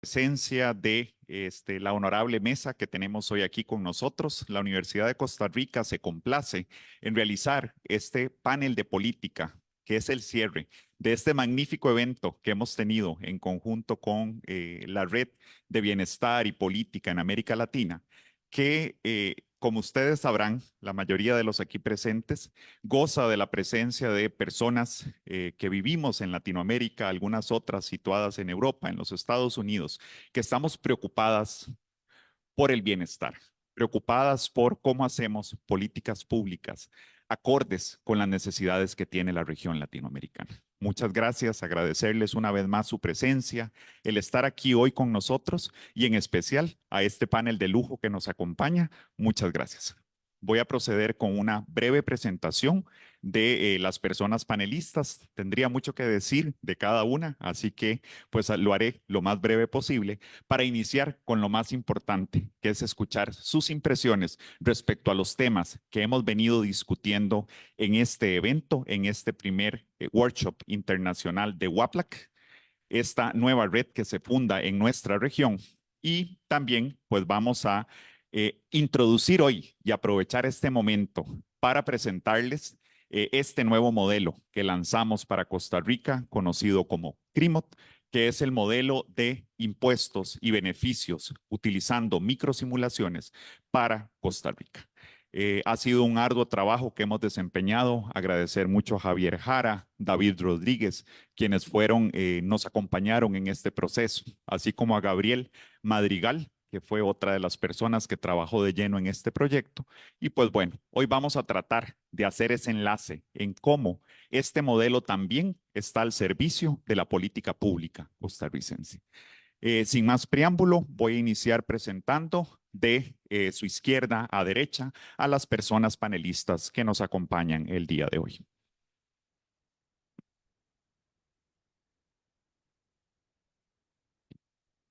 Presencia de la honorable mesa que tenemos hoy aquí con nosotros. La Universidad de Costa Rica se complace en realizar este panel de política, que es el cierre de este magnífico evento que hemos tenido en conjunto con la Red de Bienestar y Política en América Latina, que, como ustedes sabrán, la mayoría de los aquí presentes goza de la presencia de personas que vivimos en Latinoamérica, algunas otras situadas en Europa, en los Estados Unidos, que estamos preocupadas por el bienestar, preocupadas por cómo hacemos políticas públicas acordes con las necesidades que tiene la región latinoamericana. Muchas gracias, agradecerles una vez más su presencia, el estar aquí hoy con nosotros y en especial a este panel de lujo que nos acompaña. Muchas gracias. Voy a proceder con una breve presentación de las personas panelistas. Tendría mucho que decir de cada una, así que pues lo haré lo más breve posible para iniciar con lo más importante, que es escuchar sus impresiones respecto a los temas que hemos venido discutiendo en este evento, en este primer workshop internacional de WAPLAC, esta nueva red que se funda en nuestra región. Y también pues vamos a introducir hoy y aprovechar este momento para presentarles este nuevo modelo que lanzamos para Costa Rica, conocido como CRIMOT, que es el modelo de impuestos y beneficios utilizando microsimulaciones para Costa Rica. Ha sido un arduo trabajo que hemos desempeñado. Agradecer mucho a Javier Jara, David Rodríguez, quienes nos acompañaron en este proceso, así como a Gabriel Madrigal, que fue otra de las personas que trabajó de lleno en este proyecto. Y pues bueno, hoy vamos a tratar de hacer ese enlace en cómo este modelo también está al servicio de la política pública costarricense. Sin más preámbulo, voy a iniciar presentando de su izquierda a derecha a las personas panelistas que nos acompañan el día de hoy.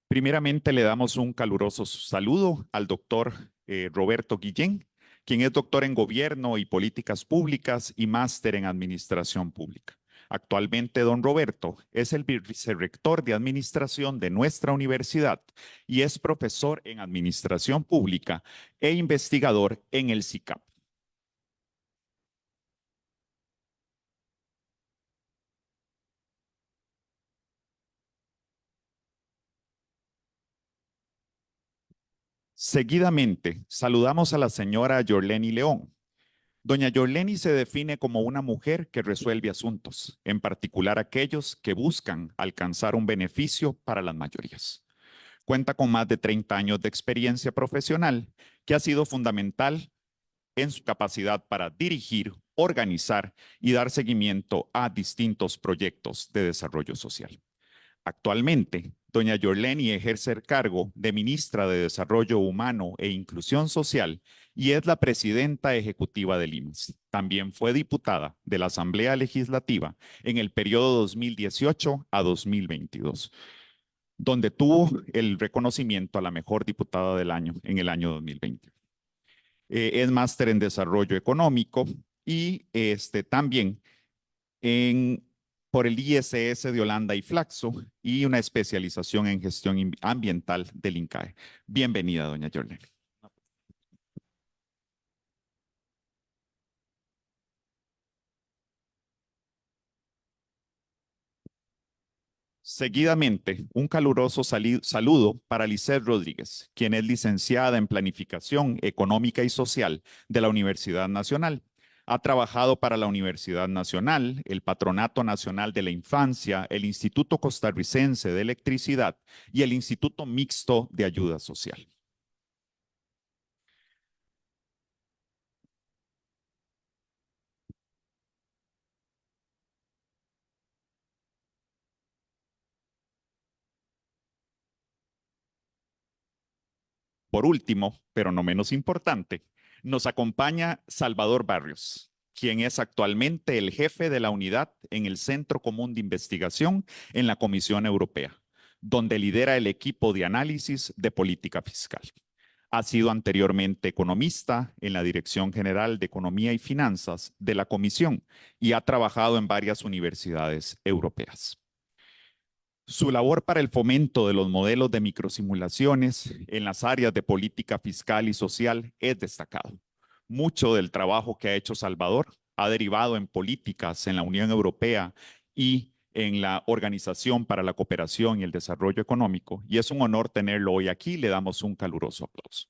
Primeramente le damos un caluroso saludo al doctor Roberto Guillén, quien es doctor en Gobierno y Políticas Públicas y máster en Administración Pública. Actualmente, don Roberto es el vicerrector de Administración de nuestra universidad y es profesor en Administración Pública e investigador en el SICAP. Seguidamente, saludamos a la señora Yorleni León. Doña Yorleni se define como una mujer que resuelve asuntos, en particular aquellos que buscan alcanzar un beneficio para las mayorías. Cuenta con más de 30 años de experiencia profesional que ha sido fundamental en su capacidad para dirigir, organizar y dar seguimiento a distintos proyectos de desarrollo social. Actualmente, doña Yorleni ejerce el cargo de ministra de Desarrollo Humano e Inclusión Social y es la presidenta ejecutiva del IMSS. También fue diputada de la Asamblea Legislativa en el periodo 2018 a 2022, donde tuvo el reconocimiento a la mejor diputada del año en el año 2020. Es máster en Desarrollo Económico y también en, por el ISS de Holanda y Flaxo y una especialización en gestión ambiental del INCAE. Bienvenida, doña Jorlen. Seguidamente, un caluroso saludo para Lisette Rodríguez, quien es licenciada en Planificación Económica y Social de la Universidad Nacional. Ha trabajado para la Universidad Nacional, el Patronato Nacional de la Infancia, el Instituto Costarricense de Electricidad y el Instituto Mixto de Ayuda Social. Por último, pero no menos importante, nos acompaña Salvador Barrios, quien es actualmente el jefe de la unidad en el Centro Común de Investigación en la Comisión Europea, donde lidera el equipo de análisis de política fiscal. Ha sido anteriormente economista en la Dirección General de Economía y Finanzas de la Comisión y ha trabajado en varias universidades europeas. Su labor para el fomento de los modelos de microsimulaciones en las áreas de política fiscal y social es destacado. Mucho del trabajo que ha hecho Salvador ha derivado en políticas en la Unión Europea y en la Organización para la Cooperación y el Desarrollo Económico, y es un honor tenerlo hoy aquí. Le damos un caluroso aplauso.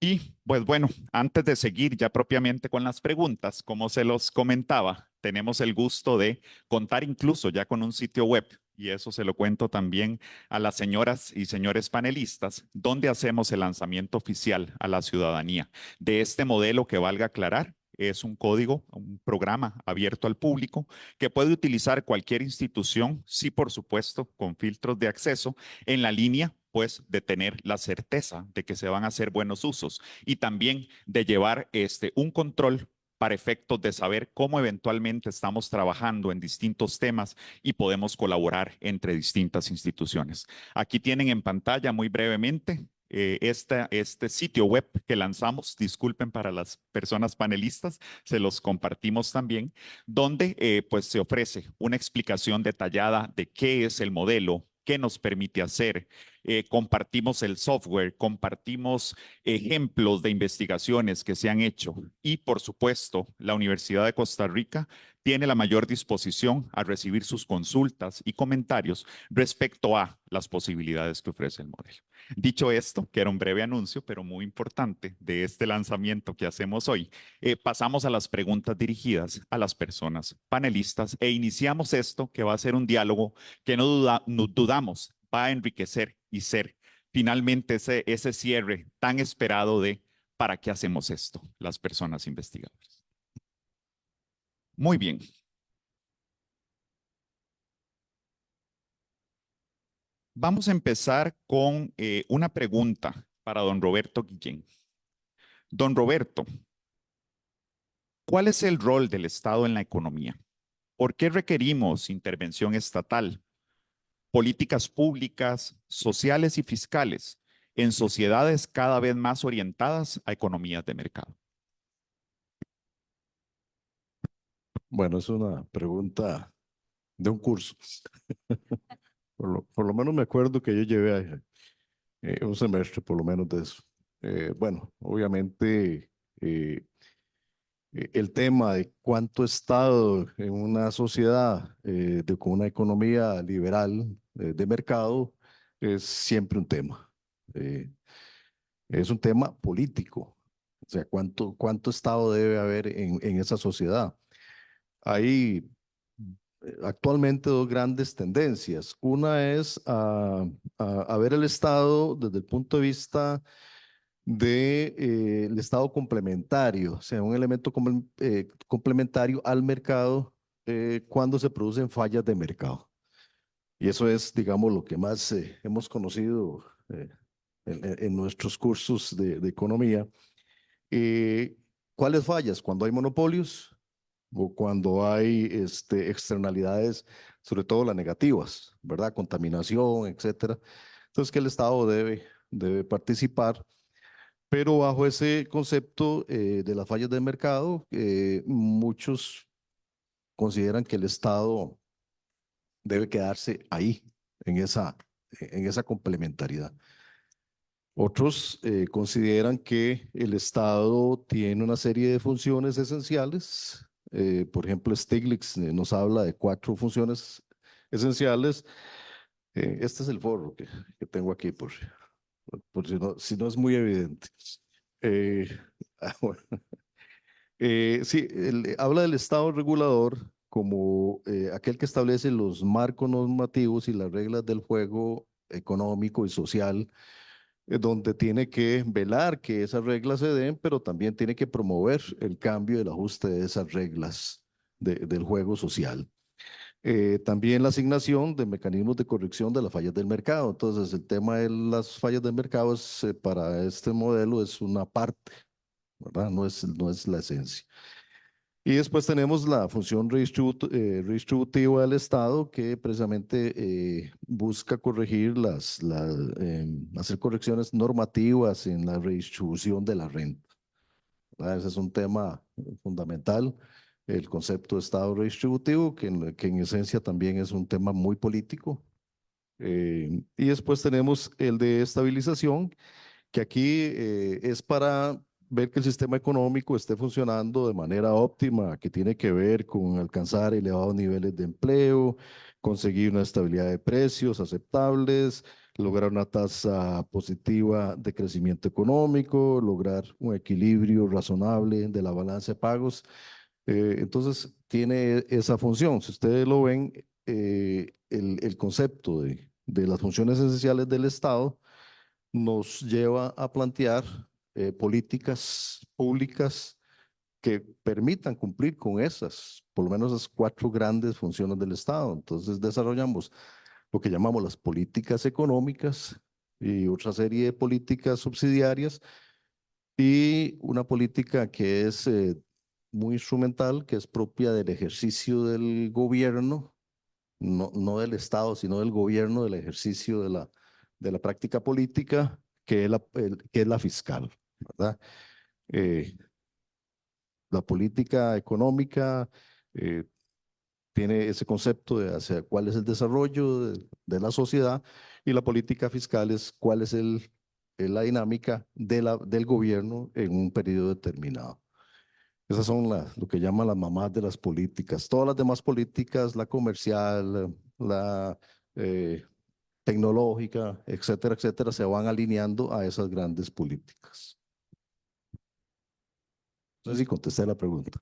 Y pues bueno, antes de seguir ya propiamente con las preguntas, como se los comentaba, tenemos el gusto de contar incluso ya con un sitio web, y eso se lo cuento también a las señoras y señores panelistas, donde hacemos el lanzamiento oficial a la ciudadanía de este modelo que, valga aclarar, es un código, un programa abierto al público que puede utilizar cualquier institución, sí, por supuesto, con filtros de acceso en la línea, pues, de tener la certeza de que se van a hacer buenos usos y también de llevar un control para efectos de saber cómo eventualmente estamos trabajando en distintos temas y podemos colaborar entre distintas instituciones. Aquí tienen en pantalla muy brevemente este sitio web que lanzamos. Disculpen para las personas panelistas, se los compartimos también, donde pues se ofrece una explicación detallada de qué es el modelo, qué nos permite hacer. Compartimos el software, compartimos ejemplos de investigaciones que se han hecho y, por supuesto, la Universidad de Costa Rica tiene la mayor disposición a recibir sus consultas y comentarios respecto a las posibilidades que ofrece el modelo. Dicho esto, que era un breve anuncio, pero muy importante de este lanzamiento que hacemos hoy, pasamos a las preguntas dirigidas a las personas panelistas e iniciamos esto que va a ser un diálogo que no dudamos va a enriquecer y ser finalmente ese cierre tan esperado de ¿para qué hacemos esto las personas investigadoras? Muy bien. Vamos a empezar con una pregunta para don Roberto Guillén. Don Roberto, ¿cuál es el rol del Estado en la economía? ¿Por qué requerimos intervención estatal, políticas públicas, sociales y fiscales en sociedades cada vez más orientadas a economías de mercado? Bueno, es una pregunta de un curso. Por lo menos me acuerdo que yo llevé un semestre por lo menos de eso. Bueno, obviamente el tema de cuánto Estado en una sociedad con una economía liberal de mercado es siempre un tema. Eh, es un tema político. O sea, cuánto Estado debe haber en esa sociedad. Hay actualmente dos grandes tendencias. Una es a ver el Estado desde el punto de vista de, el Estado complementario, o sea, un elemento complementario al mercado cuando se producen fallas de mercado. Y eso es, digamos, lo que más hemos conocido en nuestros cursos de economía. Eh, ¿Cuáles fallas? Cuando hay monopolios o cuando hay externalidades, sobre todo las negativas, ¿verdad? Contaminación, etcétera. Entonces, que el Estado debe participar, pero bajo ese concepto de las fallas del mercado, muchos consideran que el Estado debe quedarse ahí, en esa complementariedad. Otros consideran que el Estado tiene una serie de funciones esenciales. Por ejemplo, Stiglitz nos habla de 4 funciones esenciales. Este es el forro que tengo aquí, por si no es muy evidente. Eh, bueno, sí, habla del Estado regulador como aquel que establece los marcos normativos y las reglas del juego económico y social, donde tiene que velar que esas reglas se den, pero también tiene que promover el cambio y el ajuste de esas reglas del juego social. También la asignación de mecanismos de corrección de las fallas del mercado. Entonces, el tema de las fallas del mercado para este modelo es una parte, ¿verdad? No es la esencia. Y después tenemos la función redistributiva del Estado, que precisamente busca corregir hacer correcciones normativas en la redistribución de la renta, ¿verdad? Ese es un tema fundamental, el concepto de Estado redistributivo, que en esencia también es un tema muy político. Y después tenemos el de estabilización, que aquí es para ver que el sistema económico esté funcionando de manera óptima, que tiene que ver con alcanzar elevados niveles de empleo, conseguir una estabilidad de precios aceptables, lograr una tasa positiva de crecimiento económico, lograr un equilibrio razonable de la balanza de pagos. Entonces, tiene esa función. Si ustedes lo ven, el concepto de las funciones esenciales del Estado nos lleva a plantear políticas públicas que permitan cumplir con esas, por lo menos esas cuatro grandes funciones del Estado. Entonces desarrollamos lo que llamamos las políticas económicas y otra serie de políticas subsidiarias y una política que es muy instrumental, que es propia del ejercicio del gobierno, no del Estado, sino del gobierno, del ejercicio de la práctica política, que es la fiscal, ¿verdad? Eh, la política económica eh, tiene ese concepto de hacia cuál es el desarrollo de la sociedad y la política fiscal es cuál es la dinámica del gobierno en un periodo determinado. Esas son lo que llaman las mamás de las políticas. Todas las demás políticas, la comercial, la tecnológica, etcétera, etcétera, se van alineando a esas grandes políticas. No sé si contesté la pregunta.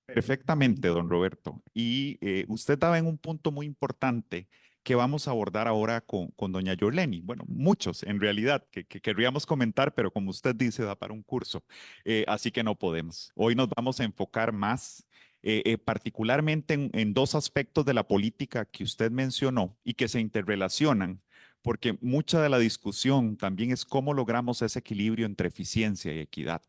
Perfectamente, don Roberto. Y usted daba en un punto muy importante que vamos a abordar ahora con doña Yorleni. Bueno, muchos en realidad que querríamos comentar, pero como usted dice, da para un curso, así que no podemos. Hoy nos vamos a enfocar más particularmente en dos aspectos de la política que usted mencionó y que se interrelacionan, porque mucha de la discusión también es cómo logramos ese equilibrio entre eficiencia y equidad.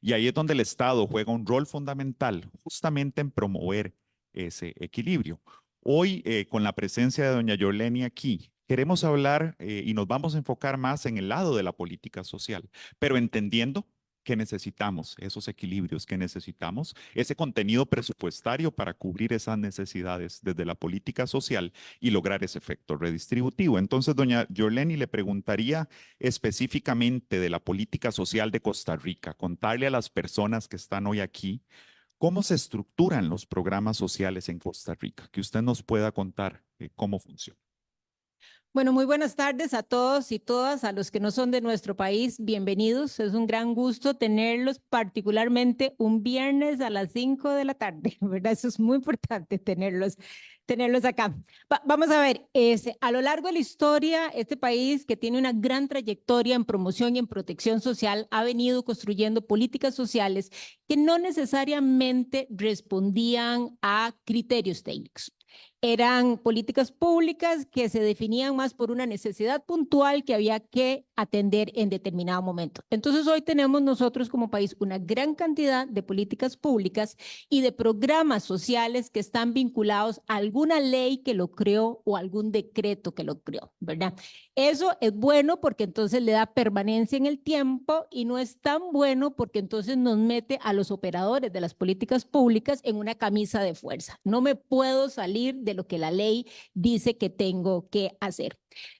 Y ahí es donde el Estado juega un rol fundamental justamente en promover ese equilibrio. Hoy, con la presencia de doña Yorleni aquí, queremos hablar y nos vamos a enfocar más en el lado de la política social, pero entendiendo que necesitamos esos equilibrios, que necesitamos ese contenido presupuestario para cubrir esas necesidades desde la política social y lograr ese efecto redistributivo. Entonces, doña Yorleni, le preguntaría específicamente de la política social de Costa Rica, contarle a las personas que están hoy aquí cómo se estructuran los programas sociales en Costa Rica, que usted nos pueda contar cómo funciona. Bueno, muy buenas tardes a todos y todas, a los que no son de nuestro país, bienvenidos. Es un gran gusto tenerlos, particularmente un viernes a las 5 de la tarde, ¿verdad? Eso es muy importante tenerlos acá. Vamos a ver, a lo largo de la historia, este país que tiene una gran trayectoria en promoción y en protección social ha venido construyendo políticas sociales que no necesariamente respondían a criterios técnicos. Eran políticas públicas que se definían más por una necesidad puntual que había que atender en determinado momento. Entonces hoy tenemos nosotros como país una gran cantidad de políticas públicas y de programas sociales que están vinculados a alguna ley que lo creó o algún decreto que lo creó, ¿verdad? Eso es bueno porque entonces le da permanencia en el tiempo y no es tan bueno porque entonces nos mete a los operadores de las políticas públicas en una camisa de fuerza. No me puedo salir de lo que la ley dice que tengo que hacer.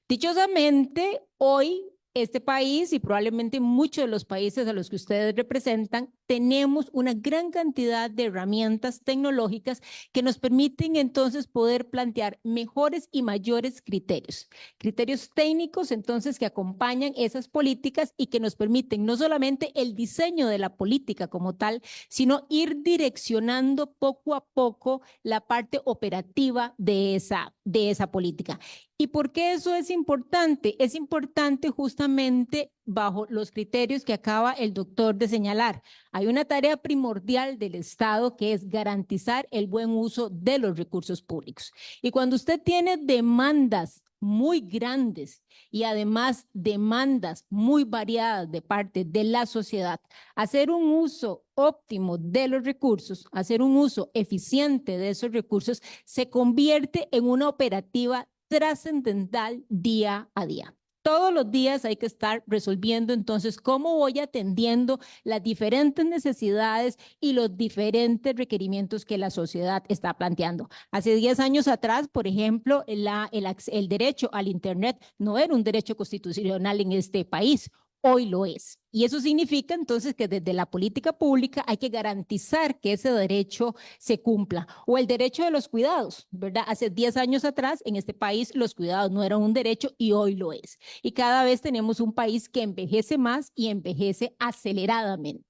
Dichosamente, hoy este país y probablemente muchos de los países a los que ustedes representan, tenemos una gran cantidad de herramientas tecnológicas que nos permiten entonces poder plantear mejores y mayores criterios. Criterios técnicos entonces que acompañan esas políticas y que nos permiten no solamente el diseño de la política como tal, sino ir direccionando poco a poco la parte operativa de esa política. ¿Y por qué eso es importante? Es importante justamente bajo los criterios que acaba el doctor de señalar. Hay una tarea primordial del Estado que es garantizar el buen uso de los recursos públicos. Y cuando usted tiene demandas muy grandes y además demandas muy variadas de parte de la sociedad, hacer un uso óptimo de los recursos, hacer un uso eficiente de esos recursos, se convierte en una operativa trascendental día a día. Todos los días hay que estar resolviendo entonces cómo voy atendiendo las diferentes necesidades y los diferentes requerimientos que la sociedad está planteando. Hace 10 años atrás, por ejemplo, el derecho al Internet no era un derecho constitucional en este país. Hoy lo es. Y eso significa entonces que desde la política pública hay que garantizar que ese derecho se cumpla. O el derecho de los cuidados, ¿verdad? Hace 10 años atrás en este país los cuidados no eran un derecho y hoy lo es. Y cada vez tenemos un país que envejece más y envejece aceleradamente.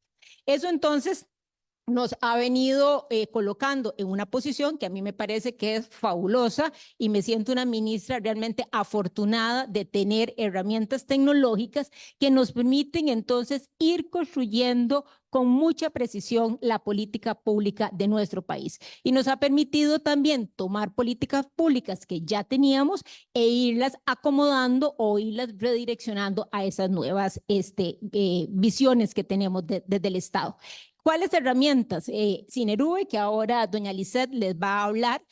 Eso entonces nos ha venido colocando en una posición que a mí me parece que es fabulosa y me siento una ministra realmente afortunada de tener herramientas tecnológicas que nos permiten entonces ir construyendo con mucha precisión la política pública de nuestro país. Y nos ha permitido también tomar políticas públicas que ya teníamos e irlas acomodando o irlas redireccionando a esas nuevas visiones que tenemos desde el Estado. ¿Cuáles herramientas? Cinerube, que ahora doña Lisette les va a hablar,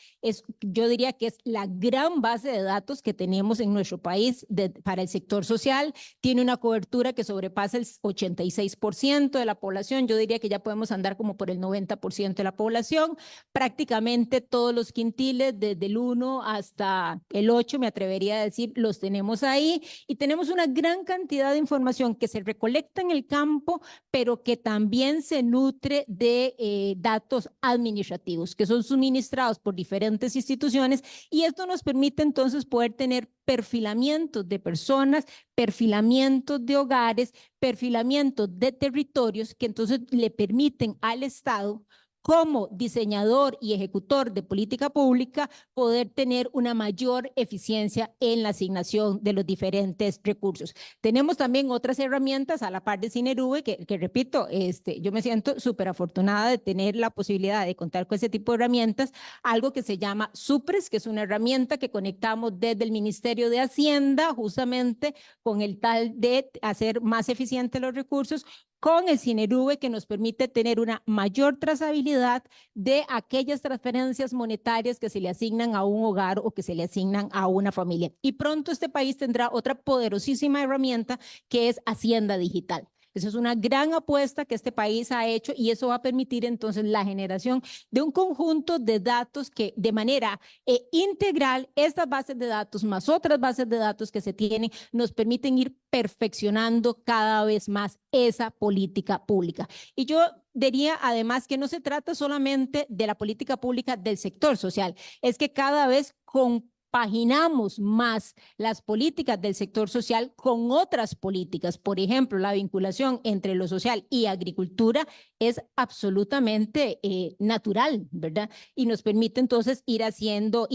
yo diría que es la gran base de datos que tenemos en nuestro país para el sector social. Tiene una cobertura que sobrepasa el 86% de la población. Yo diría que ya podemos andar como por el 90% de la población. Prácticamente todos los quintiles, desde el 1 hasta el 8, me atrevería a decir, los tenemos ahí. Y tenemos una gran cantidad de información que se recolecta en el campo, pero que también se nutre de datos administrativos que son suministrados por diferentes instituciones, y esto nos permite entonces poder tener perfilamientos de personas, perfilamientos de hogares, perfilamientos de territorios que entonces le permiten al Estado, como diseñador y ejecutor de política pública, poder tener una mayor eficiencia en la asignación de los diferentes recursos. Tenemos también otras herramientas a la par de Cinerube que repito, yo me siento súper afortunada de tener la posibilidad de contar con ese tipo de herramientas, algo que se llama Supres, que es una herramienta que conectamos desde el Ministerio de Hacienda, justamente con el tal de hacer más eficientes los recursos, con el Cinerube, que nos permite tener una mayor trazabilidad de aquellas transferencias monetarias que se le asignan a un hogar o que se le asignan a una familia. Y pronto este país tendrá otra poderosísima herramienta que es Hacienda Digital. Esa es una gran apuesta que este país ha hecho y eso va a permitir entonces la generación de un conjunto de datos que de manera integral, estas bases de datos más otras bases de datos que se tienen, nos permiten ir perfeccionando cada vez más esa política pública. Y yo diría además que no se trata solamente de la política pública del sector social, es que cada vez compaginamos más las políticas del sector social con otras políticas. Por ejemplo, la vinculación entre lo social y agricultura es absolutamente natural, ¿verdad? Y nos permite entonces ir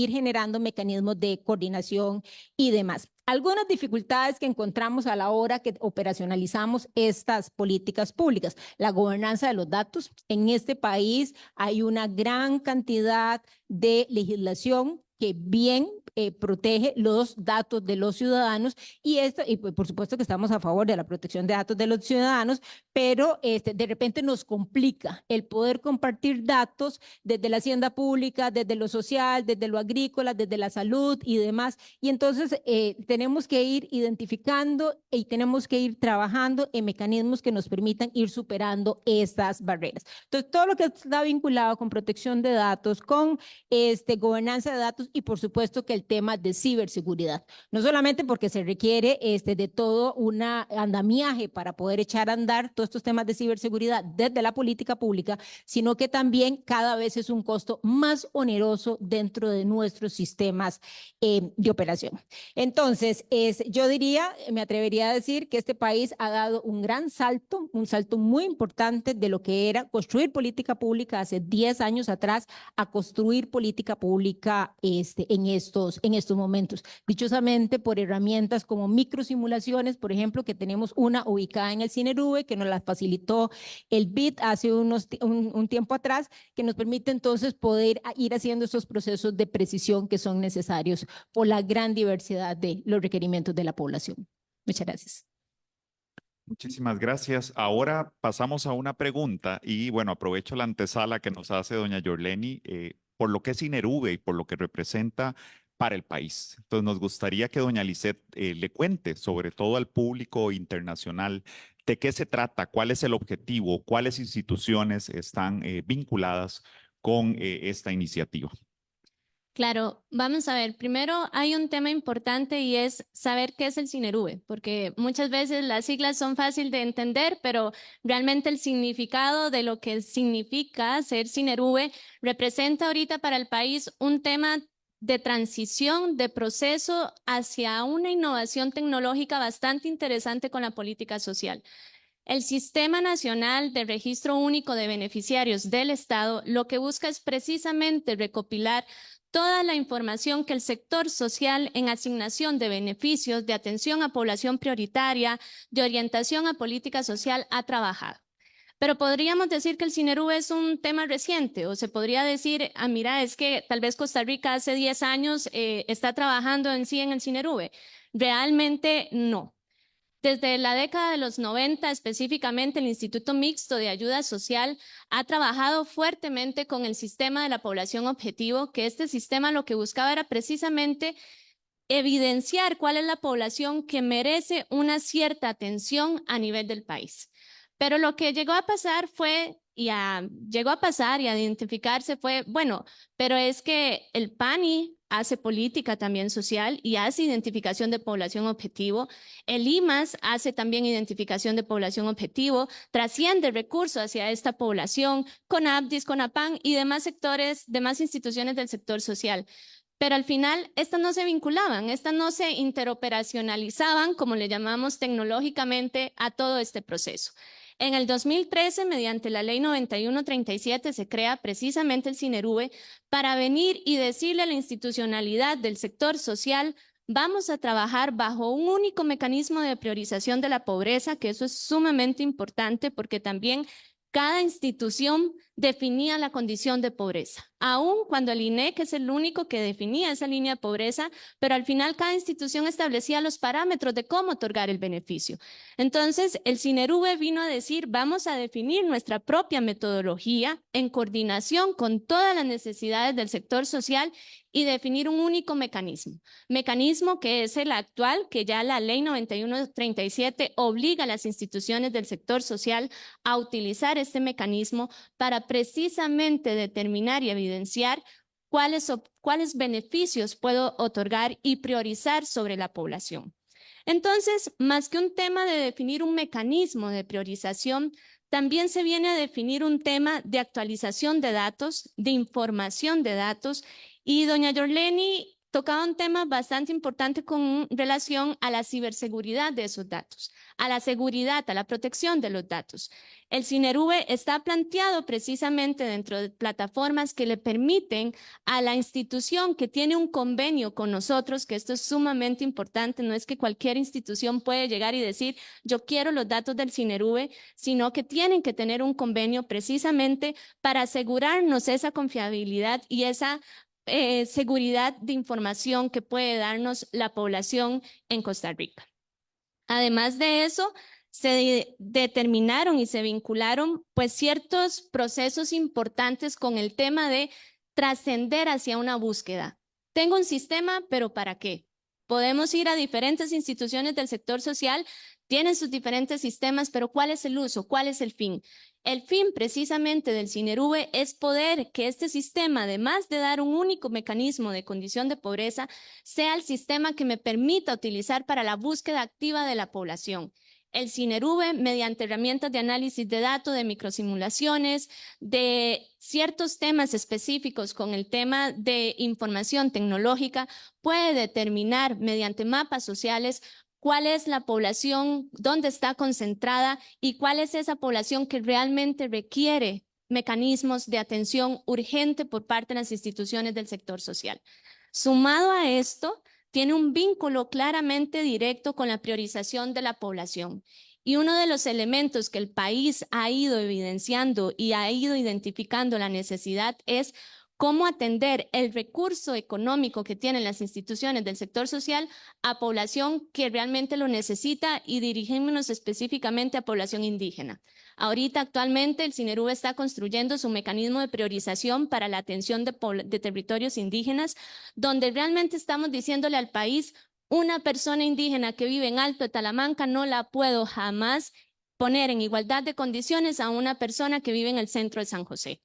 generando mecanismos de coordinación y demás. Algunas dificultades que encontramos a la hora que operacionalizamos estas políticas públicas. La gobernanza de los datos. En este país hay una gran cantidad de legislación que bien protege los datos de los ciudadanos y por supuesto que estamos a favor de la protección de datos de los ciudadanos, pero de repente nos complica el poder compartir datos desde la hacienda pública, desde lo social, desde lo agrícola, desde la salud y demás. Y entonces tenemos que ir identificando y tenemos que ir trabajando en mecanismos que nos permitan ir superando estas barreras. Entonces, todo lo que está vinculado con protección de datos, con gobernanza de datos y por supuesto que el tema de ciberseguridad, no solamente porque se requiere de todo un andamiaje para poder echar a andar todos estos temas de ciberseguridad desde la política pública, sino que también cada vez es un costo más oneroso dentro de nuestros sistemas de operación. Entonces, yo me atrevería a decir que este país ha dado un gran salto, un salto muy importante de lo que era construir política pública hace 10 años atrás a construir política pública en estos momentos. Dichosamente, por herramientas como microsimulaciones, por ejemplo, que tenemos una ubicada en el Cinerube, que nos la facilitó el BID hace un tiempo atrás, que nos permite entonces poder ir haciendo esos procesos de precisión que son necesarios por la gran diversidad de los requerimientos de la población. Muchas gracias. Muchísimas gracias. Ahora pasamos a una pregunta y bueno, aprovecho la antesala que nos hace doña Yorleni por lo que es Cinerube y por lo que representa para el país. Entonces, nos gustaría que doña Lisset le cuente, sobre todo al público internacional, de qué se trata, cuál es el objetivo, cuáles instituciones están vinculadas con esta iniciativa. Claro, vamos a ver, primero hay un tema importante y es saber qué es el Cinerube, porque muchas veces las siglas son fáciles de entender, pero realmente el significado de lo que significa ser Cinerube representa ahorita para el país un tema de transición, de proceso hacia una innovación tecnológica bastante interesante con la política social. El Sistema Nacional de Registro Único de Beneficiarios del Estado lo que busca es precisamente recopilar toda la información que el sector social en asignación de beneficios, de atención a población prioritaria, de orientación a política social ha trabajado. Pero podríamos decir que el Cinerube es un tema reciente, o se podría decir, mira, es que tal vez Costa Rica hace 10 años está trabajando en sí en el Cinerube. Realmente no. Desde la década de los 90, específicamente, el Instituto Mixto de Ayuda Social ha trabajado fuertemente con el sistema de la población objetivo, que este sistema lo que buscaba era precisamente evidenciar cuál es la población que merece una cierta atención a nivel del país. Pero lo que llegó a pasar y a identificarse fue, bueno, pero es que el PANI hace política también social y hace identificación de población objetivo. El IMAS hace también identificación de población objetivo, trasciende recursos hacia esta población, CONAPDIS, CONAPAN y demás sectores, demás instituciones del sector social. Pero al final, estas no se vinculaban, estas no se interoperacionalizaban, como le llamamos tecnológicamente, a todo este proceso. En el 2013, mediante la Ley 9137, se crea precisamente el Cinerube para venir y decirle a la institucionalidad del sector social: vamos a trabajar bajo un único mecanismo de priorización de la pobreza, que eso es sumamente importante porque también cada institución definía la condición de pobreza, aun cuando el INEC es el único que definía esa línea de pobreza, pero al final cada institución establecía los parámetros de cómo otorgar el beneficio. Entonces, el Cinerube vino a decir: vamos a definir nuestra propia metodología en coordinación con todas las necesidades del sector social y definir un único mecanismo que es el actual, que ya la Ley 9137 obliga a las instituciones del sector social a utilizar este mecanismo para precisamente determinar y evidenciar cuáles beneficios puedo otorgar y priorizar sobre la población. Entonces, más que un tema de definir un mecanismo de priorización, también se viene a definir un tema de actualización de datos, de información de datos, y doña Yorleni tocaba un tema bastante importante con relación a la ciberseguridad de esos datos, a la seguridad, a la protección de los datos. El Cinerube está planteado precisamente dentro de plataformas que le permiten a la institución que tiene un convenio con nosotros, que esto es sumamente importante, no es que cualquier institución puede llegar y decir: yo quiero los datos del Cinerube, sino que tienen que tener un convenio precisamente para asegurarnos esa confiabilidad y esa seguridad de información que puede darnos la población en Costa Rica. Además de eso, se determinaron y se vincularon pues ciertos procesos importantes con el tema de trascender hacia una búsqueda. Tengo un sistema, pero ¿para qué? Podemos ir a diferentes instituciones del sector social, tienen sus diferentes sistemas, pero ¿cuál es el uso? ¿Cuál es el fin? El fin precisamente del Cinerube es poder que este sistema, además de dar un único mecanismo de condición de pobreza, sea el sistema que me permita utilizar para la búsqueda activa de la población. El Cinerube, mediante herramientas de análisis de datos, de microsimulaciones, de ciertos temas específicos con el tema de información tecnológica, puede determinar mediante mapas sociales cuál es la población, dónde está concentrada y cuál es esa población que realmente requiere mecanismos de atención urgente por parte de las instituciones del sector social. Sumado a esto, tiene un vínculo claramente directo con la priorización de la población. Y uno de los elementos que el país ha ido evidenciando y ha ido identificando la necesidad es cómo atender el recurso económico que tienen las instituciones del sector social a población que realmente lo necesita y dirigirnos específicamente a población indígena. Ahorita, actualmente, el CINERUV está construyendo su mecanismo de priorización para la atención de territorios indígenas, donde realmente estamos diciéndole al país, una persona indígena que vive en Alto de Talamanca no la puedo jamás poner en igualdad de condiciones a una persona que vive en el centro de San José.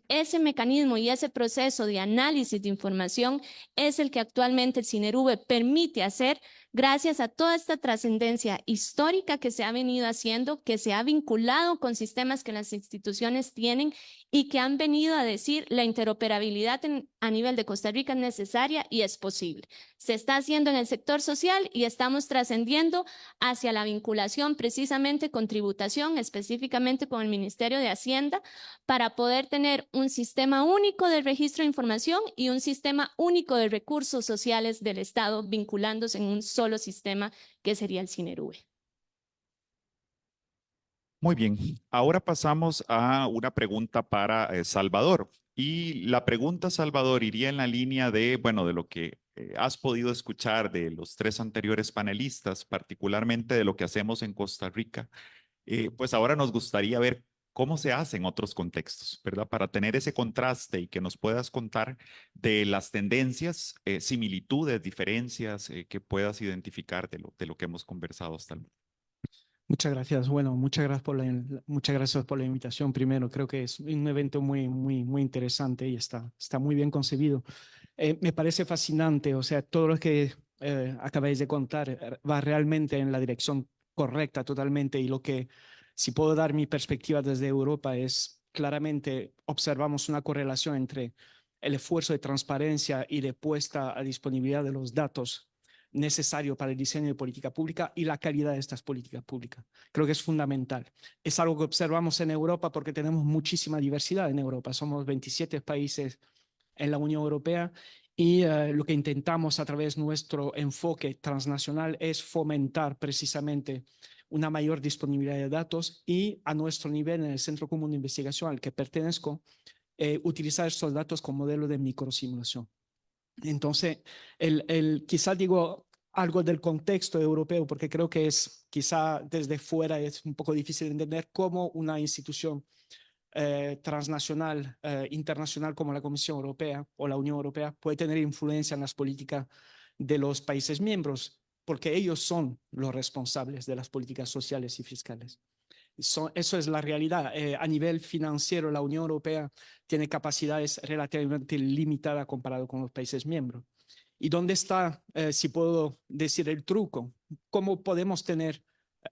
Ese mecanismo y ese proceso de análisis de información es el que actualmente el CINERUV permite hacer gracias a toda esta trascendencia histórica que se ha venido haciendo, que se ha vinculado con sistemas que las instituciones tienen y que han venido a decir la interoperabilidad a nivel de Costa Rica es necesaria y es posible. Se está haciendo en el sector social y estamos trascendiendo hacia la vinculación precisamente con tributación, específicamente con el Ministerio de Hacienda, para poder tener un sistema único de registro de información y un sistema único de recursos sociales del Estado vinculándose en un solo sistema que sería el CINERUV. Muy bien, ahora pasamos a una pregunta para Salvador. Y la pregunta, Salvador, iría en la línea de, bueno, de lo que has podido escuchar de los tres anteriores panelistas, particularmente de lo que hacemos en Costa Rica. Pues ahora nos gustaría ver cómo se hace en otros contextos, ¿verdad? Para tener ese contraste y que nos puedas contar de las tendencias, similitudes, diferencias que puedas identificar de lo que hemos conversado hasta el momento. Muchas gracias. Bueno, muchas gracias por la invitación. Primero, creo que es un evento muy interesante y está muy bien concebido. Me parece fascinante, o sea, todo lo que acabáis de contar va realmente en la dirección correcta totalmente y lo que, si puedo dar mi perspectiva desde Europa, es claramente observamos una correlación entre el esfuerzo de transparencia y de puesta a disponibilidad de los datos necesario para el diseño de política pública y la calidad de estas políticas públicas. Creo que es fundamental. Es algo que observamos en Europa porque tenemos muchísima diversidad en Europa. Somos 27 países en la Unión Europea y lo que intentamos a través de nuestro enfoque transnacional es fomentar precisamente una mayor disponibilidad de datos y a nuestro nivel en el Centro Común de Investigación al que pertenezco, utilizar estos datos como modelo de microsimulación. Entonces, quizá digo algo del contexto europeo, porque creo que quizá desde fuera es un poco difícil entender cómo una institución transnacional, internacional como la Comisión Europea o la Unión Europea puede tener influencia en las políticas de los países miembros, porque ellos son los responsables de las políticas sociales y fiscales. Eso es la realidad. A nivel financiero, la Unión Europea tiene capacidades relativamente limitadas comparado con los países miembros. ¿Y dónde está, si puedo decir, el truco? ¿Cómo podemos tener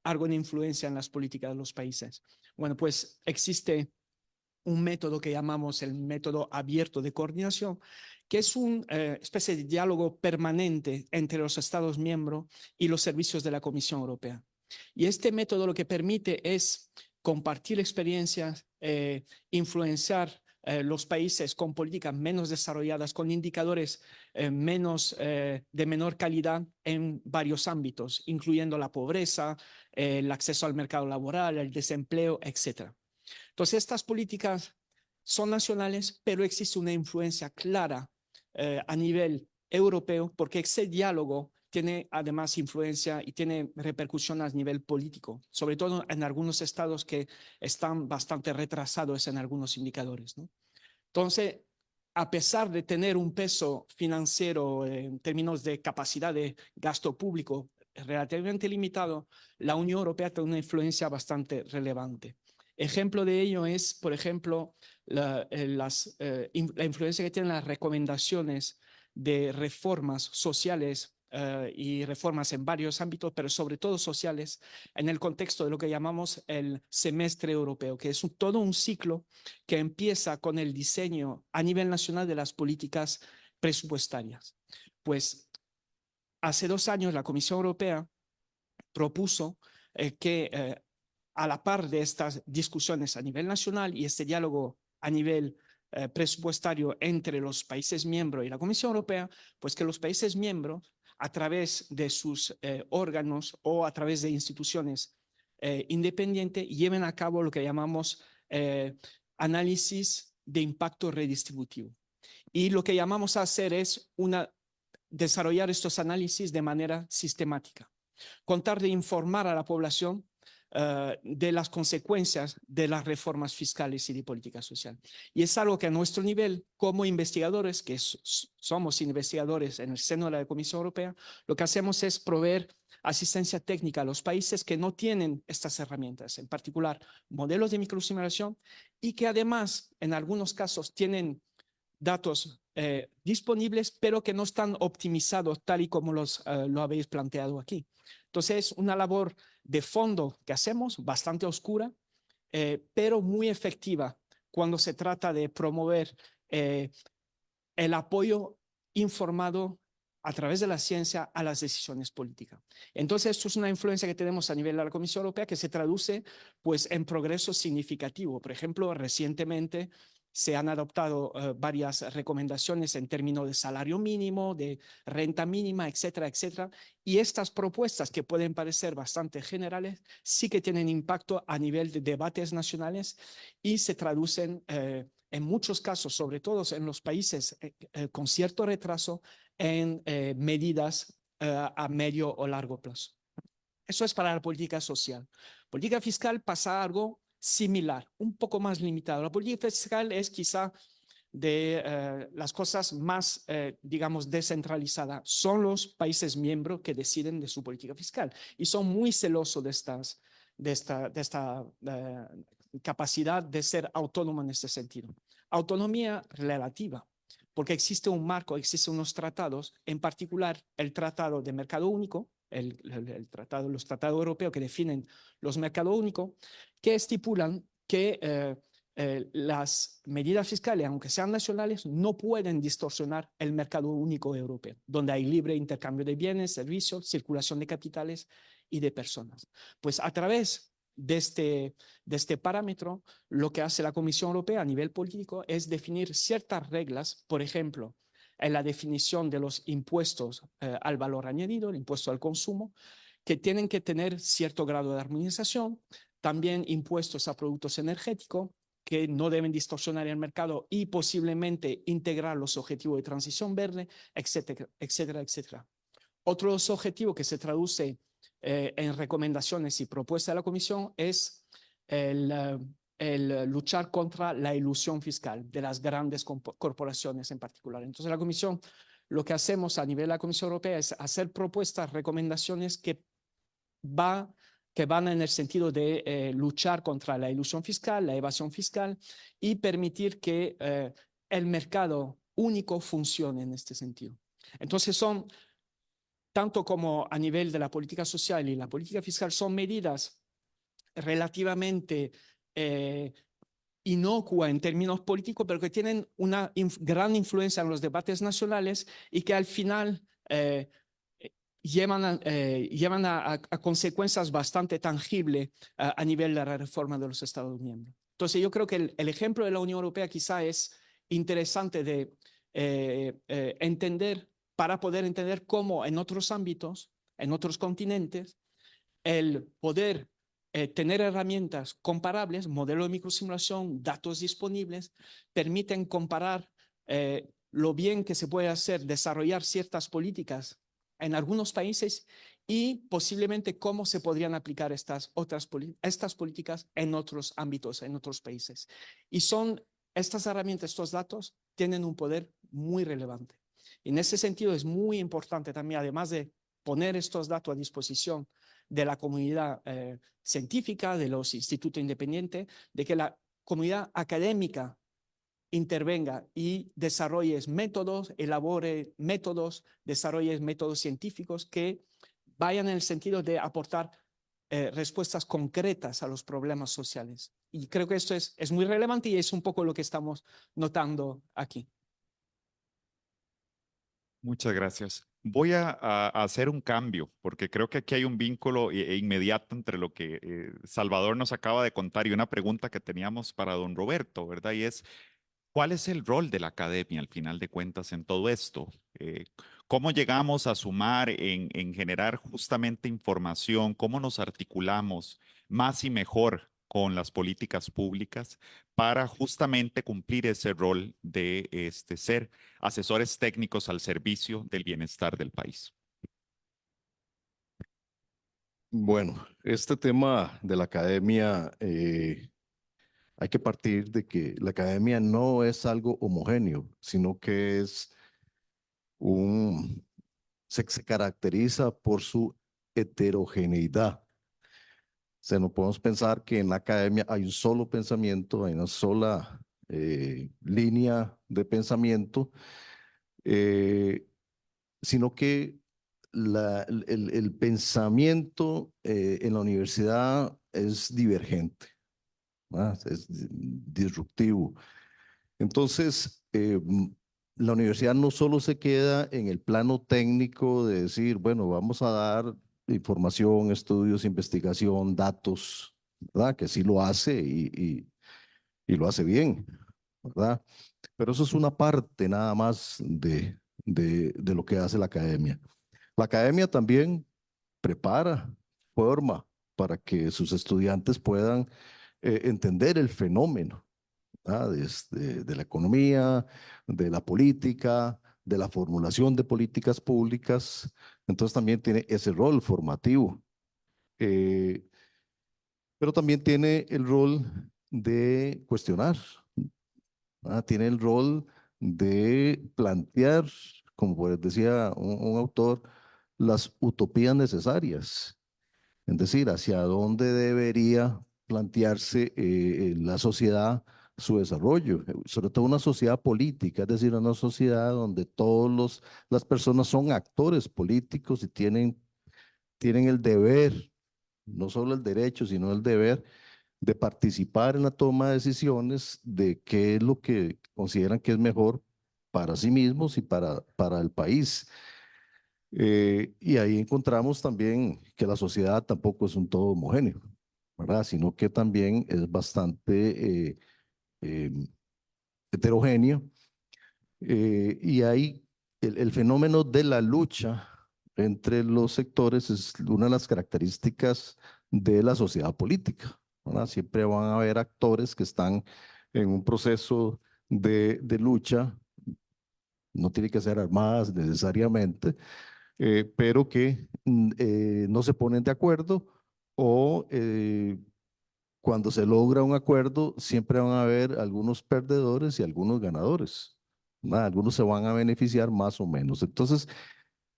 algo de influencia en las políticas de los países? Bueno, pues existe un método que llamamos el método abierto de coordinación, que es una especie de diálogo permanente entre los Estados miembros y los servicios de la Comisión Europea. Y este método lo que permite es compartir experiencias, influenciar los países con políticas menos desarrolladas, con indicadores de menor calidad en varios ámbitos, incluyendo la pobreza, el acceso al mercado laboral, el desempleo, etc. Entonces, estas políticas son nacionales, pero existe una influencia clara a nivel europeo, porque ese diálogo tiene además influencia y tiene repercusión a nivel político, sobre todo en algunos estados que están bastante retrasados en algunos indicadores, ¿no? Entonces, a pesar de tener un peso financiero en términos de capacidad de gasto público relativamente limitado, la Unión Europea tiene una influencia bastante relevante. Ejemplo de ello es, por ejemplo, la influencia que tienen las recomendaciones de reformas sociales y reformas en varios ámbitos, pero sobre todo sociales, en el contexto de lo que llamamos el semestre europeo, que es todo un ciclo que empieza con el diseño a nivel nacional de las políticas presupuestarias. Pues hace 2 años la Comisión Europea propuso que a la par de estas discusiones a nivel nacional y este diálogo a nivel presupuestario entre los países miembros y la Comisión Europea, pues que los países miembros, a través de sus órganos o a través de instituciones independientes, lleven a cabo lo que llamamos análisis de impacto redistributivo. Y lo que llamamos a hacer es desarrollar estos análisis de manera sistemática. Contar de informar a la población de las consecuencias de las reformas fiscales y de política social. Y es algo que a nuestro nivel, como investigadores, que somos investigadores en el seno de la Comisión Europea, lo que hacemos es proveer asistencia técnica a los países que no tienen estas herramientas, en particular modelos de microsimulación, y que además, en algunos casos, tienen datos disponibles, pero que no están optimizados tal y como lo habéis planteado aquí. Entonces, es una labor de fondo que hacemos, bastante oscura, pero muy efectiva cuando se trata de promover el apoyo informado a través de la ciencia a las decisiones políticas. Entonces, esto es una influencia que tenemos a nivel de la Comisión Europea que se traduce pues, en progreso significativo. Por ejemplo, recientemente se han adoptado varias recomendaciones en términos de salario mínimo, de renta mínima, etcétera, etcétera. Y estas propuestas que pueden parecer bastante generales, sí que tienen impacto a nivel de debates nacionales y se traducen en muchos casos, sobre todo en los países con cierto retraso, en medidas a medio o largo plazo. Eso es para la política social. Política fiscal pasa algo similar, un poco más limitado. La política fiscal es quizá de las cosas más, digamos, descentralizadas. Son los países miembros que deciden de su política fiscal y son muy celosos de esta capacidad de ser autónomo en este sentido. Autonomía relativa, porque existe un marco, existen unos tratados, en particular el Tratado de Mercado Único, los tratados europeos que definen los mercados únicos, que estipulan que las medidas fiscales, aunque sean nacionales, no pueden distorsionar el mercado único europeo, donde hay libre intercambio de bienes, servicios, circulación de capitales y de personas. Pues a través de este parámetro, lo que hace la Comisión Europea a nivel político es definir ciertas reglas, por ejemplo, en la definición de los impuestos al valor añadido, el impuesto al consumo, que tienen que tener cierto grado de armonización, también impuestos a productos energéticos, que no deben distorsionar el mercado y posiblemente integrar los objetivos de transición verde, etcétera, etcétera, etcétera. Otros objetivos que se traduce en recomendaciones y propuestas de la Comisión es el luchar contra la ilusión fiscal de las grandes corporaciones en particular. Entonces, la Comisión, lo que hacemos a nivel de la Comisión Europea es hacer propuestas, recomendaciones que van en el sentido de luchar contra la ilusión fiscal, la evasión fiscal y permitir que el mercado único funcione en este sentido. Entonces, tanto como a nivel de la política social y la política fiscal, son medidas relativamente inocua en términos políticos, pero que tienen una gran influencia en los debates nacionales y que al final llevan a consecuencias bastante tangibles a nivel de la reforma de los Estados miembros. Entonces, yo creo que el ejemplo de la Unión Europea quizá es interesante de entender para poder entender cómo en otros ámbitos, en otros continentes, el poder tener herramientas comparables, modelo de microsimulación, datos disponibles, permiten comparar lo bien que se puede hacer, desarrollar ciertas políticas en algunos países y posiblemente cómo se podrían aplicar estas políticas en otros ámbitos, en otros países. Y estas herramientas, estos datos, tienen un poder muy relevante. En ese sentido es muy importante también, además de poner estos datos a disposición de la comunidad científica, de los institutos independientes, de que la comunidad académica intervenga y desarrolle métodos, elabore métodos, desarrolle métodos científicos que vayan en el sentido de aportar respuestas concretas a los problemas sociales. Y creo que esto es muy relevante y es un poco lo que estamos notando aquí. Muchas gracias. Voy a hacer un cambio porque creo que aquí hay un vínculo inmediato entre lo que Salvador nos acaba de contar y una pregunta que teníamos para don Roberto, ¿verdad? Y es, ¿cuál es el rol de la academia al final de cuentas en todo esto? ¿Cómo llegamos a sumar en generar justamente información? ¿Cómo nos articulamos más y mejor con las políticas públicas para justamente cumplir ese rol de ser asesores técnicos al servicio del bienestar del país. Bueno, este tema de la academia, hay que partir de que la academia no es algo homogéneo, sino que es se caracteriza por su heterogeneidad. O sea, no podemos pensar que en la academia hay un solo pensamiento, hay una sola línea de pensamiento, sino que el pensamiento en la universidad es divergente, ¿verdad? Es disruptivo. Entonces, la universidad no solo se queda en el plano técnico de decir, bueno, vamos a dar información, estudios, investigación, datos, ¿verdad? Que sí lo hace y lo hace bien, ¿verdad? Pero eso es una parte nada más de lo que hace la academia. La academia también prepara, forma para que sus estudiantes puedan entender el fenómeno, ¿ah? De la economía, de la política, de la formulación de políticas públicas. Entonces también tiene ese rol formativo. Eh, pero también tiene el rol de cuestionar, ¿ah? Tiene el rol de plantear, como pues decía un autor, las utopías necesarias, es decir, hacia dónde debería plantearse la sociedad su desarrollo, sobre todo una sociedad política, es decir, una sociedad donde las personas son actores políticos y tienen el deber, no solo el derecho, sino el deber de participar en la toma de decisiones de qué es lo que consideran que es mejor para sí mismos y para el país. Y ahí encontramos también que la sociedad tampoco es un todo homogéneo, ¿verdad? Sino que también es bastante eh, heterogéneo. Y ahí el fenómeno de la lucha entre los sectores es una de las características de la sociedad política, ¿verdad? Siempre van a haber actores que están en un proceso de lucha, no tiene que ser armadas necesariamente, pero que no se ponen de acuerdo o cuando se logra un acuerdo siempre van a haber algunos perdedores y algunos ganadores, ¿verdad? Algunos se van a beneficiar más o menos. Entonces,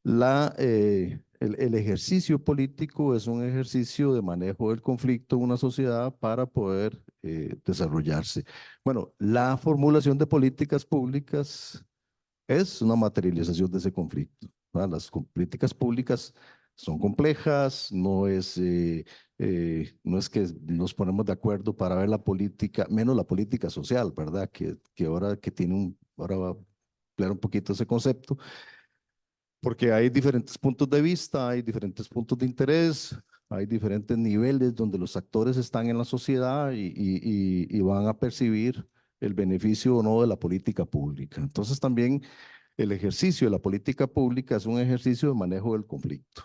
el ejercicio político es un ejercicio de manejo del conflicto en una sociedad para poder desarrollarse. Bueno, la formulación de políticas públicas es una materialización de ese conflicto, ¿verdad? Las políticas públicas son complejas, no es que nos ponemos de acuerdo para ver la política, menos la política social, ¿verdad? Que ahora ahora va a ampliar un poquito ese concepto, porque hay diferentes puntos de vista, hay diferentes puntos de interés, hay diferentes niveles donde los actores están en la sociedad y van a percibir el beneficio o no de la política pública. Entonces también el ejercicio de la política pública es un ejercicio de manejo del conflicto.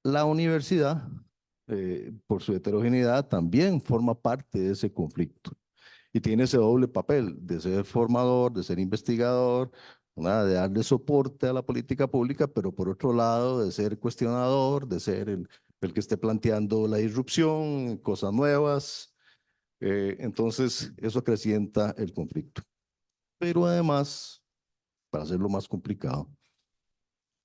La universidad, por su heterogeneidad, también forma parte de ese conflicto y tiene ese doble papel de ser formador, de ser investigador, ¿verdad? De darle soporte a la política pública, pero por otro lado de ser cuestionador, de ser el que esté planteando la disrupción, cosas nuevas. Entonces, eso acrecienta el conflicto. Pero además, para hacerlo más complicado,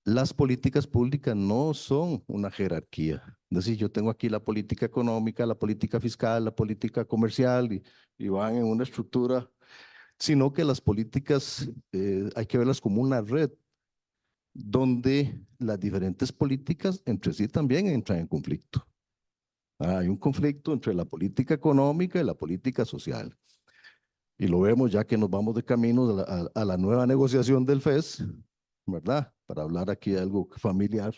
las políticas públicas no son una jerarquía. Es decir, yo tengo aquí la política económica, la política fiscal, la política comercial y van en una estructura, sino que las políticas hay que verlas como una red donde las diferentes políticas entre sí también entran en conflicto. Hay un conflicto entre la política económica y la política social. Y lo vemos ya que nos vamos de camino a la nueva negociación del FES, ¿verdad? Para hablar aquí de algo familiar.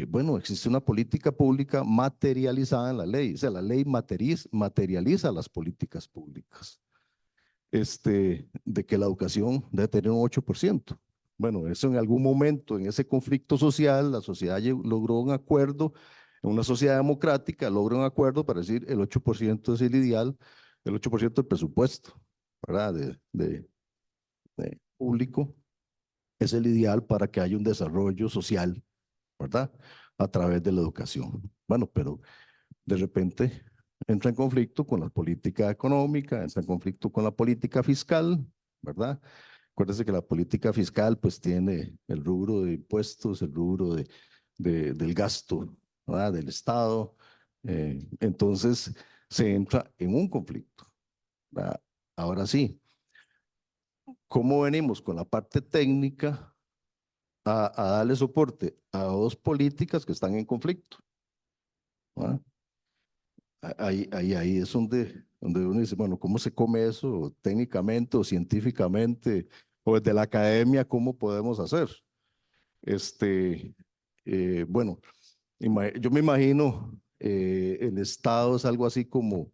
Bueno, existe una política pública materializada en la ley. O sea, la ley materializa las políticas públicas. De que la educación debe tener un 8%. Bueno, eso en algún momento, en ese conflicto social, la sociedad logró un acuerdo En una sociedad democrática logra un acuerdo para decir el 8% es el ideal, el 8% del presupuesto, ¿verdad? De público es el ideal para que haya un desarrollo social, ¿verdad? A través de la educación. Bueno, pero de repente entra en conflicto con la política económica, entra en conflicto con la política fiscal, ¿verdad? Acuérdense que la política fiscal pues tiene el rubro de impuestos, el rubro del gasto, ¿verdad? Del Estado. Entonces se entra en un conflicto, ¿verdad? Ahora sí, ¿cómo venimos con la parte técnica a darle soporte a dos políticas que están en conflicto? ¿Verdad? Ahí es donde uno dice, bueno, ¿cómo se come eso técnicamente o científicamente o desde la academia? ¿Cómo podemos hacer? Bueno, yo me imagino el Estado es algo así como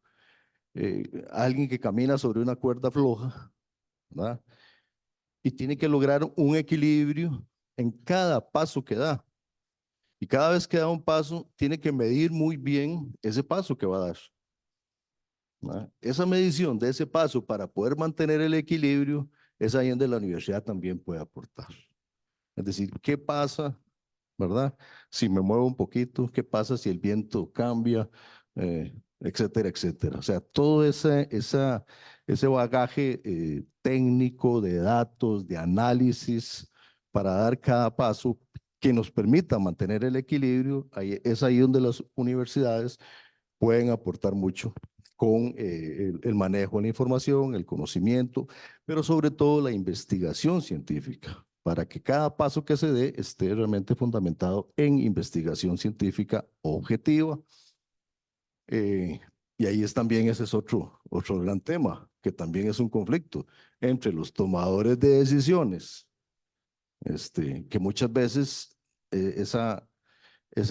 alguien que camina sobre una cuerda floja, ¿verdad? Y tiene que lograr un equilibrio en cada paso que da. Y cada vez que da un paso, tiene que medir muy bien ese paso que va a dar, ¿verdad? Esa medición de ese paso para poder mantener el equilibrio es ahí donde la universidad también puede aportar. Es decir, ¿qué pasa, verdad? Si me muevo un poquito, ¿qué pasa si el viento cambia? Etcétera, etcétera. O sea, todo ese bagaje técnico de datos, de análisis, para dar cada paso que nos permita mantener el equilibrio, es ahí donde las universidades pueden aportar mucho con el manejo de la información, el conocimiento, pero sobre todo la investigación científica, para que cada paso que se dé esté realmente fundamentado en investigación científica objetiva. Y ahí es también, ese es otro gran tema, que también es un conflicto entre los tomadores de decisiones, que muchas veces esa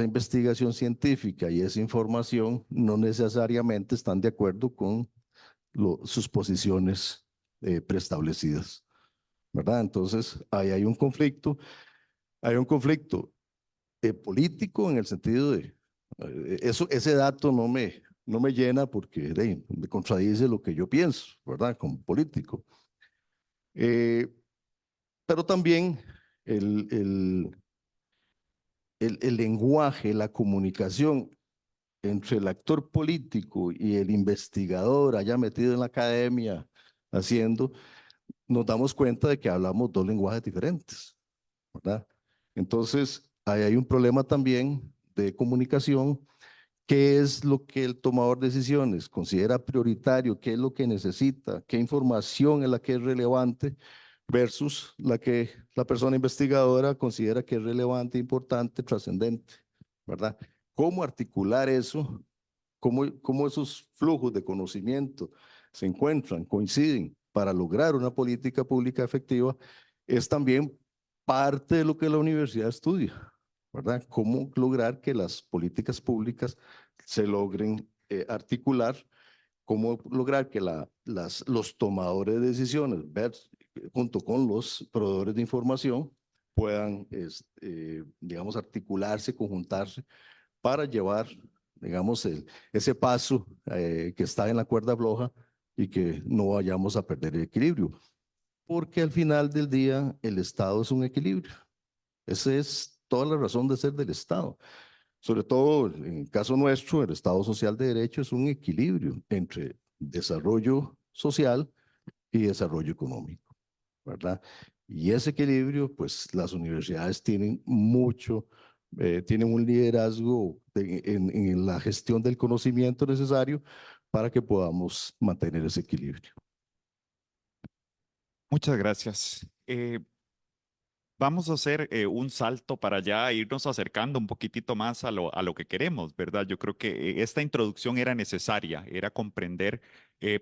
investigación científica y esa información no necesariamente están de acuerdo con sus posiciones preestablecidas, ¿verdad? Entonces, ahí hay un conflicto político en el sentido de, ese dato no me llena porque me contradice lo que yo pienso, ¿verdad? Como político. Pero también el, el, el lenguaje, la comunicación entre el actor político y el investigador allá metido en la academia haciendo, nos damos cuenta de que hablamos dos lenguajes diferentes, ¿verdad? Entonces, ahí hay un problema también de comunicación. ¿Qué es lo que el tomador de decisiones considera prioritario? ¿Qué es lo que necesita? ¿Qué información es la que es relevante versus la que la persona investigadora considera que es relevante, importante, trascendente, ¿verdad? ¿Cómo articular eso? ¿Cómo esos flujos de conocimiento se encuentran, coinciden para lograr una política pública efectiva? Es también parte de lo que la universidad estudia, ¿verdad? Cómo lograr que las políticas públicas se logren articular, cómo lograr que los tomadores de decisiones, junto con los proveedores de información, puedan, digamos, articularse, conjuntarse para llevar, digamos, ese paso que está en la cuerda floja y que no vayamos a perder el equilibrio. Porque al final del día el Estado es un equilibrio. Esa es toda la razón de ser del Estado. Sobre todo en el caso nuestro, el Estado Social de Derecho es un equilibrio entre desarrollo social y desarrollo económico, ¿verdad? Y ese equilibrio, pues las universidades tienen tienen un liderazgo en la gestión del conocimiento necesario para que podamos mantener ese equilibrio. Muchas gracias. Vamos a hacer un salto para ya irnos acercando un poquitito más a lo que queremos, ¿verdad? Yo creo que esta introducción era necesaria, era comprender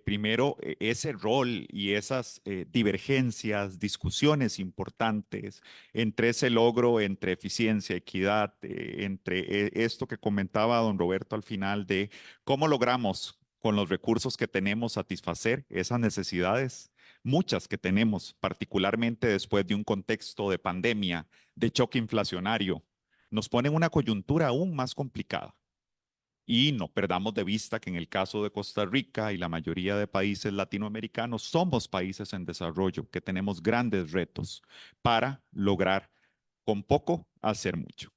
primero ese rol y esas divergencias, discusiones importantes entre ese logro, entre eficiencia, equidad, entre esto que comentaba don Roberto al final de cómo logramos con los recursos que tenemos satisfacer esas necesidades muchas que tenemos, particularmente después de un contexto de pandemia, de choque inflacionario, nos pone en una coyuntura aún más complicada. Y no perdamos de vista que en el caso de Costa Rica y la mayoría de países latinoamericanos somos países en desarrollo, que tenemos grandes retos para lograr con poco hacer mucho.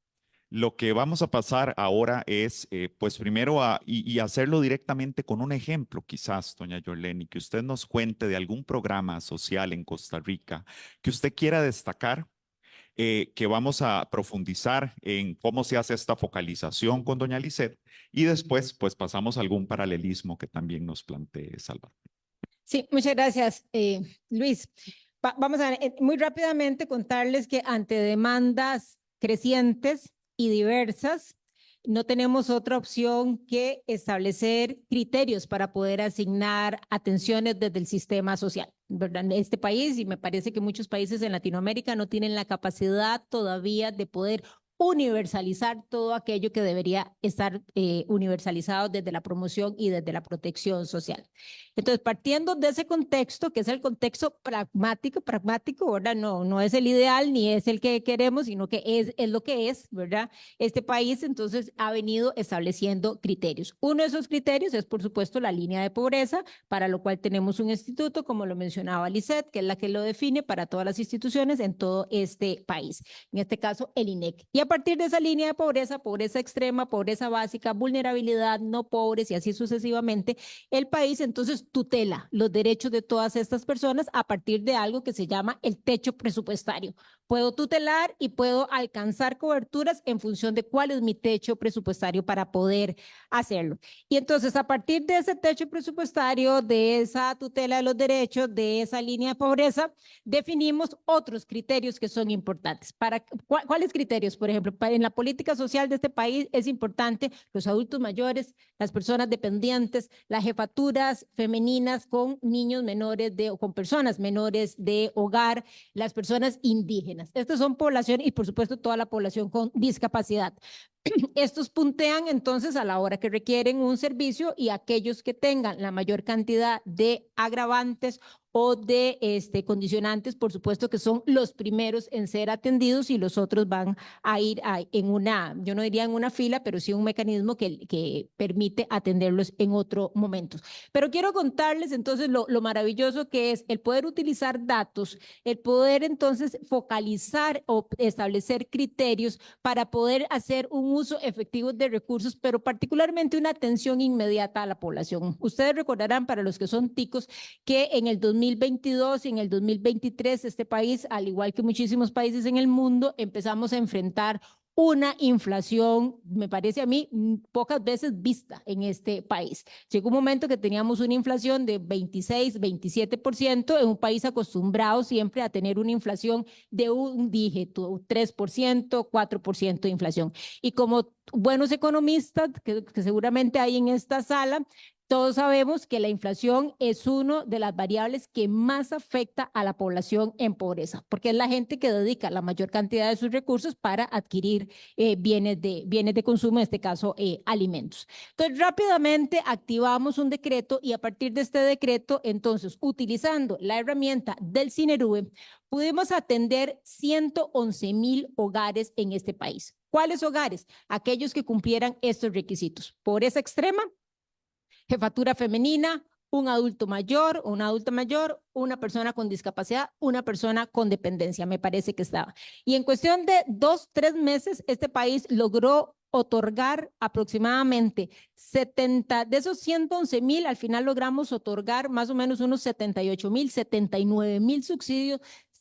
Lo que vamos a pasar ahora es, pues primero, y hacerlo directamente con un ejemplo, quizás, doña Yorleni, que usted nos cuente de algún programa social en Costa Rica que usted quiera destacar, que vamos a profundizar en cómo se hace esta focalización con doña Lisset, y después, pues pasamos a algún paralelismo que también nos plantee Salvador. Sí, muchas gracias, Luis. Vamos a muy rápidamente contarles que ante demandas crecientes y diversas, no tenemos otra opción que establecer criterios para poder asignar atenciones desde el sistema social, ¿verdad? En este país, y me parece que muchos países en Latinoamérica no tienen la capacidad todavía de poder universalizar todo aquello que debería estar universalizado desde la promoción y desde la protección social. Entonces, partiendo de ese contexto, que es el contexto pragmático, ¿verdad? No es el ideal ni es el que queremos, sino que es lo que es, ¿verdad? Este país, entonces, ha venido estableciendo criterios. Uno de esos criterios es, por supuesto, la línea de pobreza, para lo cual tenemos un instituto, como lo mencionaba Lisset, que es la que lo define para todas las instituciones en todo este país. En este caso, el INEC. Y a partir de esa línea de pobreza, pobreza extrema, pobreza básica, vulnerabilidad, no pobres y así sucesivamente, el país entonces tutela los derechos de todas estas personas a partir de algo que se llama el techo presupuestario. Puedo tutelar y puedo alcanzar coberturas en función de cuál es mi techo presupuestario para poder hacerlo. Y entonces, a partir de ese techo presupuestario, de esa tutela de los derechos, de esa línea de pobreza, definimos otros criterios que son importantes. ¿Cuáles criterios? Por ejemplo, en la política social de este país es importante los adultos mayores, las personas dependientes, las jefaturas femeninas con niños menores o con personas menores de hogar, las personas indígenas. Estas son población y por supuesto toda la población con discapacidad. Estos puntean entonces a la hora que requieren un servicio y aquellos que tengan la mayor cantidad de agravantes o de condicionantes, por supuesto que son los primeros en ser atendidos y los otros van a ir en una, yo no diría en una fila, pero sí un mecanismo que permite atenderlos en otro momento. Pero quiero contarles entonces lo maravilloso que es el poder utilizar datos, el poder entonces focalizar o establecer criterios para poder hacer un uso efectivo de recursos, pero particularmente una atención inmediata a la población. Ustedes recordarán, para los que son ticos, que en el 2022 y en el 2023 este país, al igual que muchísimos países en el mundo, empezamos a enfrentar una inflación, me parece a mí, pocas veces vista en este país. Llegó un momento que teníamos una inflación de 26, 27% en un país acostumbrado siempre a tener una inflación de un dígito, 3%, 4% de inflación. Y como buenos economistas, que seguramente hay en esta sala, todos sabemos que la inflación es una de las variables que más afecta a la población en pobreza, porque es la gente que dedica la mayor cantidad de sus recursos para adquirir bienes de consumo, en este caso alimentos. Entonces, rápidamente activamos un decreto y a partir de este decreto, entonces, utilizando la herramienta del SINERUVE, pudimos atender 111,000 hogares en este país. ¿Cuáles hogares? Aquellos que cumplieran estos requisitos: pobreza extrema, jefatura femenina, un adulto mayor o una adulta mayor, una persona con discapacidad, una persona con dependencia, me parece que estaba. Y en cuestión de 2, 3 meses, este país logró otorgar aproximadamente 70, de esos 111,000, al final logramos otorgar más o menos unos 78,000, 79,000 subsidios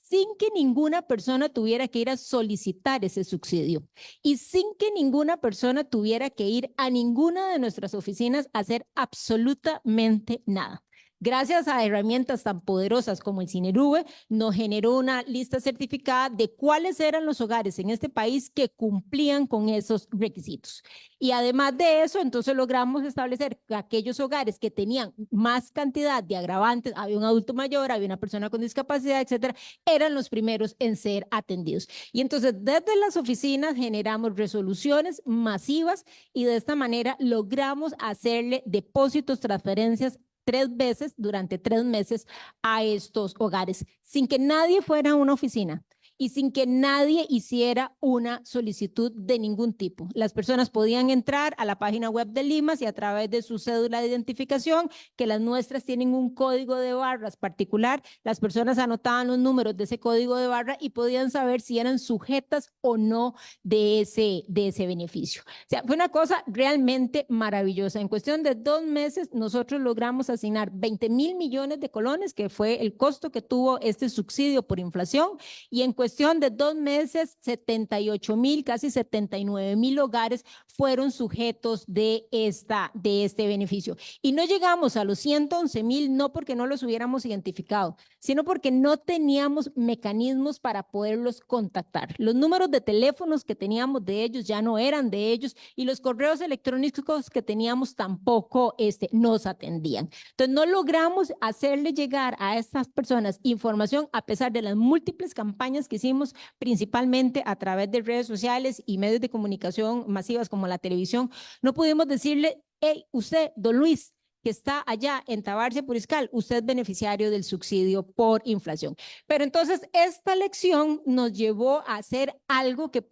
sin que ninguna persona tuviera que ir a solicitar ese subsidio y sin que ninguna persona tuviera que ir a ninguna de nuestras oficinas a hacer absolutamente nada. Gracias a herramientas tan poderosas como el SINERUVE, nos generó una lista certificada de cuáles eran los hogares en este país que cumplían con esos requisitos. Y además de eso, entonces logramos establecer que aquellos hogares que tenían más cantidad de agravantes, había un adulto mayor, había una persona con discapacidad, etcétera, eran los primeros en ser atendidos. Y entonces desde las oficinas generamos resoluciones masivas y de esta manera logramos hacerle depósitos, transferencias 3 veces durante 3 meses a estos hogares, sin que nadie fuera a una oficina y sin que nadie hiciera una solicitud de ningún tipo. Las personas podían entrar a la página web de Limas y a través de su cédula de identificación, que las nuestras tienen un código de barras particular, las personas anotaban los números de ese código de barra y podían saber si eran sujetas o no de ese beneficio. O sea, fue una cosa realmente maravillosa. En cuestión de 2 meses, nosotros logramos asignar 20.000 millones de colones, que fue el costo que tuvo este subsidio por inflación, y en cuestión de 2 meses, 78.000, casi 79.000 hogares fueron sujetos de este beneficio. Y no llegamos a los 111.000, no porque no los hubiéramos identificado, sino porque no teníamos mecanismos para poderlos contactar. Los números de teléfonos que teníamos de ellos ya no eran de ellos y los correos electrónicos que teníamos tampoco nos atendían. Entonces no logramos hacerle llegar a estas personas información a pesar de las múltiples campañas que hicimos, principalmente a través de redes sociales y medios de comunicación masivas como la televisión. No pudimos decirle, hey, usted, don Luis, que está allá en Tabarcia Puriscal, usted es beneficiario del subsidio por inflación. Pero entonces esta lección nos llevó a hacer algo que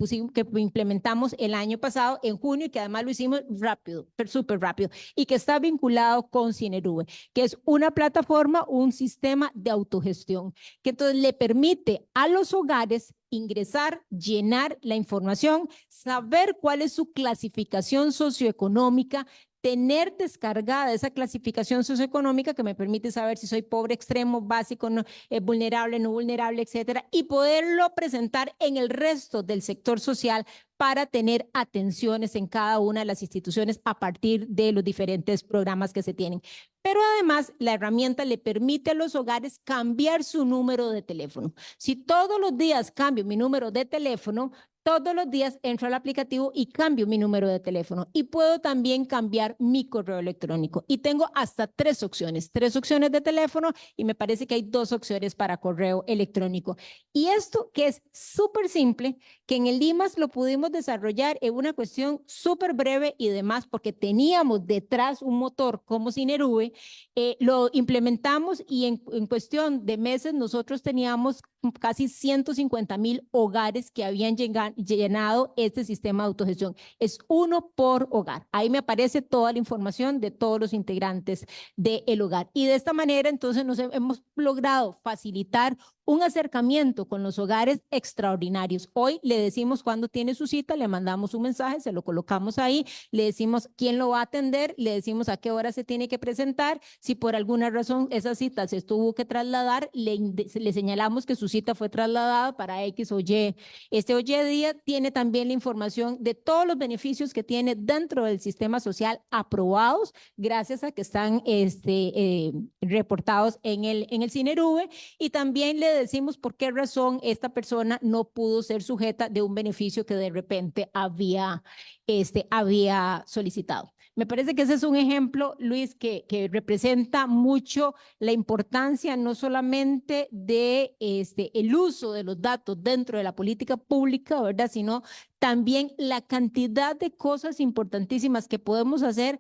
implementamos el año pasado en junio y que además lo hicimos rápido, súper rápido, y que está vinculado con Cinerube, que es una plataforma, un sistema de autogestión, que entonces le permite a los hogares ingresar, llenar la información, saber cuál es su clasificación socioeconómica, tener descargada esa clasificación socioeconómica que me permite saber si soy pobre, extremo, básico, no, vulnerable, no vulnerable, etcétera, y poderlo presentar en el resto del sector social para tener atenciones en cada una de las instituciones a partir de los diferentes programas que se tienen. Pero además, la herramienta le permite a los hogares cambiar su número de teléfono. Si todos los días cambio mi número de teléfono, todos los días entro al aplicativo y cambio mi número de teléfono y puedo también cambiar mi correo electrónico. Y tengo hasta 3 opciones de teléfono y me parece que hay 2 opciones para correo electrónico. Y esto que es súper simple, que en el Limas lo pudimos desarrollar en una cuestión súper breve y demás porque teníamos detrás un motor como Cinerube, lo implementamos y en cuestión de meses nosotros teníamos casi 150.000 hogares que habían llenado este sistema de autogestión. Es 1 por hogar. Ahí me aparece toda la información de todos los integrantes del hogar. Y de esta manera, entonces, nos hemos logrado facilitar un acercamiento con los hogares extraordinarios. Hoy le decimos cuándo tiene su cita, le mandamos un mensaje, se lo colocamos ahí, le decimos quién lo va a atender, le decimos a qué hora se tiene que presentar. Si por alguna razón esa cita se tuvo que trasladar, le señalamos que su cita fue trasladada para X o Y. Este Y día tiene también la información de todos los beneficios que tiene dentro del sistema social aprobados gracias a que están reportados en el Cinerube, y también le decimos por qué razón esta persona no pudo ser sujeta de un beneficio que de repente había solicitado. Me parece que ese es un ejemplo, Luis, que representa mucho la importancia no solamente de el uso de los datos dentro de la política pública, ¿verdad? Sino también la cantidad de cosas importantísimas que podemos hacer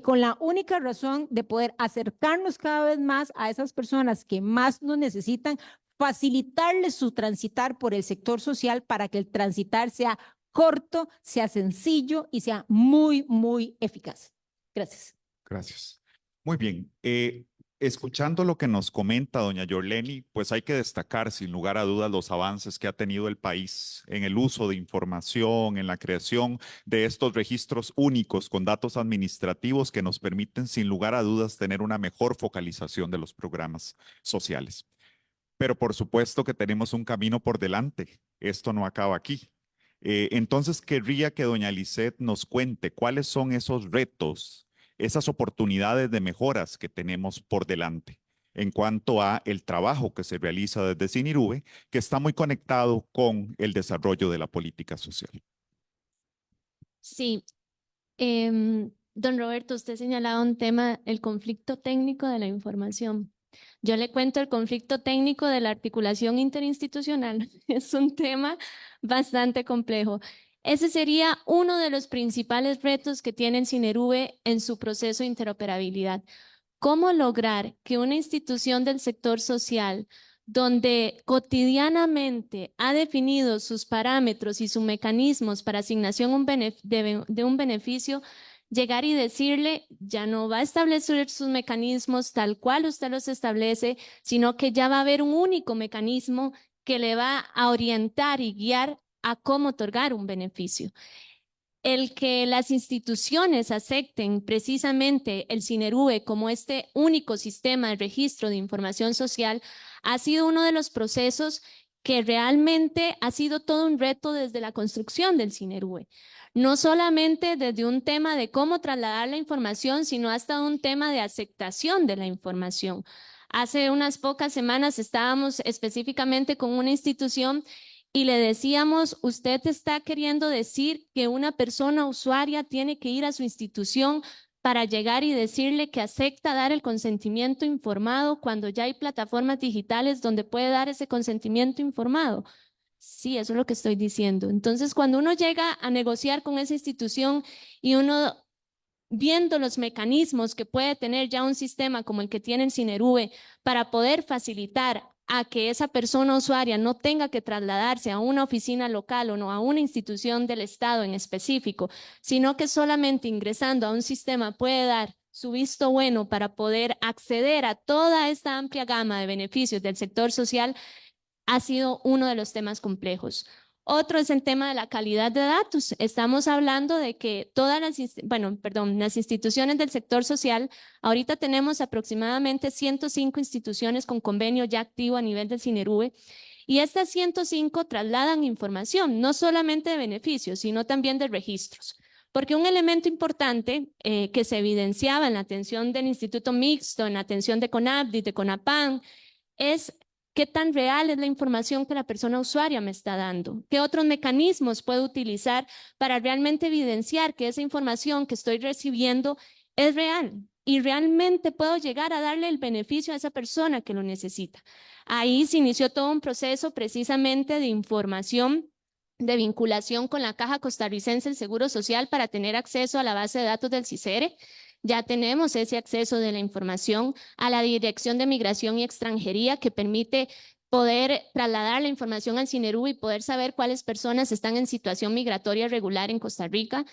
con la única razón de poder acercarnos cada vez más a esas personas que más nos necesitan, facilitarles su transitar por el sector social para que el transitar sea corto, sea sencillo y sea muy, muy eficaz. Gracias. Gracias. Muy bien. Escuchando lo que nos comenta doña Yorleni, pues hay que destacar sin lugar a dudas los avances que ha tenido el país en el uso de información, en la creación de estos registros únicos con datos administrativos que nos permiten sin lugar a dudas tener una mejor focalización de los programas sociales. Pero por supuesto que tenemos un camino por delante. Esto no acaba aquí. Entonces querría que doña Lisette nos cuente cuáles son esos retos, esas oportunidades de mejoras que tenemos por delante en cuanto a el trabajo que se realiza desde Cinerube, que está muy conectado con el desarrollo de la política social. Sí, don Roberto, usted señalaba un tema, el conflicto técnico de la información. Yo le cuento el conflicto técnico de la articulación interinstitucional. Es un tema bastante complejo. Ese sería uno de los principales retos que tiene el Cinerube en su proceso de interoperabilidad. ¿Cómo lograr que una institución del sector social donde cotidianamente ha definido sus parámetros y sus mecanismos para asignación de un beneficio, llegar y decirle, ya no va a establecer sus mecanismos tal cual usted los establece, sino que ya va a haber un único mecanismo que le va a orientar y guiar a cómo otorgar un beneficio. El que las instituciones acepten precisamente el SINERUVE como este único sistema de registro de información social ha sido uno de los procesos que realmente ha sido todo un reto desde la construcción del SINERUVE. No solamente desde un tema de cómo trasladar la información, sino hasta un tema de aceptación de la información. Hace unas pocas semanas estábamos específicamente con una institución y le decíamos, usted está queriendo decir que una persona usuaria tiene que ir a su institución para llegar y decirle que acepta dar el consentimiento informado cuando ya hay plataformas digitales donde puede dar ese consentimiento informado. Sí, eso es lo que estoy diciendo. Entonces, cuando uno llega a negociar con esa institución y uno viendo los mecanismos que puede tener ya un sistema como el que tiene el SINERUVE para poder facilitar a que esa persona usuaria no tenga que trasladarse a una oficina local o no a una institución del Estado en específico, sino que solamente ingresando a un sistema puede dar su visto bueno para poder acceder a toda esta amplia gama de beneficios del sector social, ha sido uno de los temas complejos. Otro es el tema de la calidad de datos. Estamos hablando de que todas las instituciones del sector social, ahorita tenemos aproximadamente 105 instituciones con convenio ya activo a nivel del SINERUVE, y estas 105 trasladan información, no solamente de beneficios, sino también de registros. Porque un elemento importante que se evidenciaba en la atención del Instituto Mixto, en la atención de CONAPDIT, de CONAPAN, es qué tan real es la información que la persona usuaria me está dando, qué otros mecanismos puedo utilizar para realmente evidenciar que esa información que estoy recibiendo es real y realmente puedo llegar a darle el beneficio a esa persona que lo necesita. Ahí se inició todo un proceso precisamente de información, de vinculación con la Caja Costarricense del Seguro Social para tener acceso a la base de datos del CICERE. Ya tenemos ese acceso de la información a la Dirección de Migración y Extranjería que permite poder trasladar la información al SINERUVE y poder saber cuáles personas están en situación migratoria regular en Costa Rica.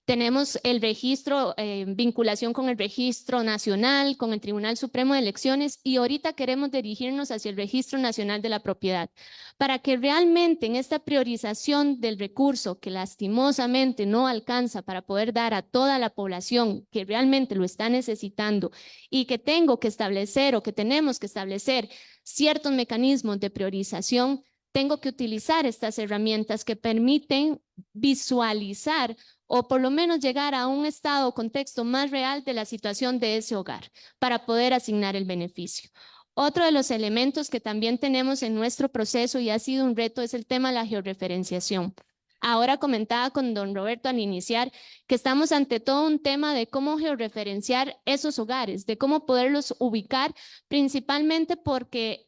Tenemos el registro, vinculación con el registro nacional, con el Tribunal Supremo de Elecciones, y ahorita queremos dirigirnos hacia el Registro Nacional de la Propiedad, para que realmente en esta priorización del recurso que lastimosamente no alcanza para poder dar a toda la población que realmente lo está necesitando y que tengo que establecer o que tenemos que establecer ciertos mecanismos de priorización, tengo que utilizar estas herramientas que permiten visualizar o por lo menos llegar a un estado o contexto más real de la situación de ese hogar para poder asignar el beneficio. Otro de los elementos que también tenemos en nuestro proceso y ha sido un reto es el tema de la georreferenciación. Ahora comentaba con don Roberto al iniciar que estamos ante todo un tema de cómo georreferenciar esos hogares, de cómo poderlos ubicar, principalmente porque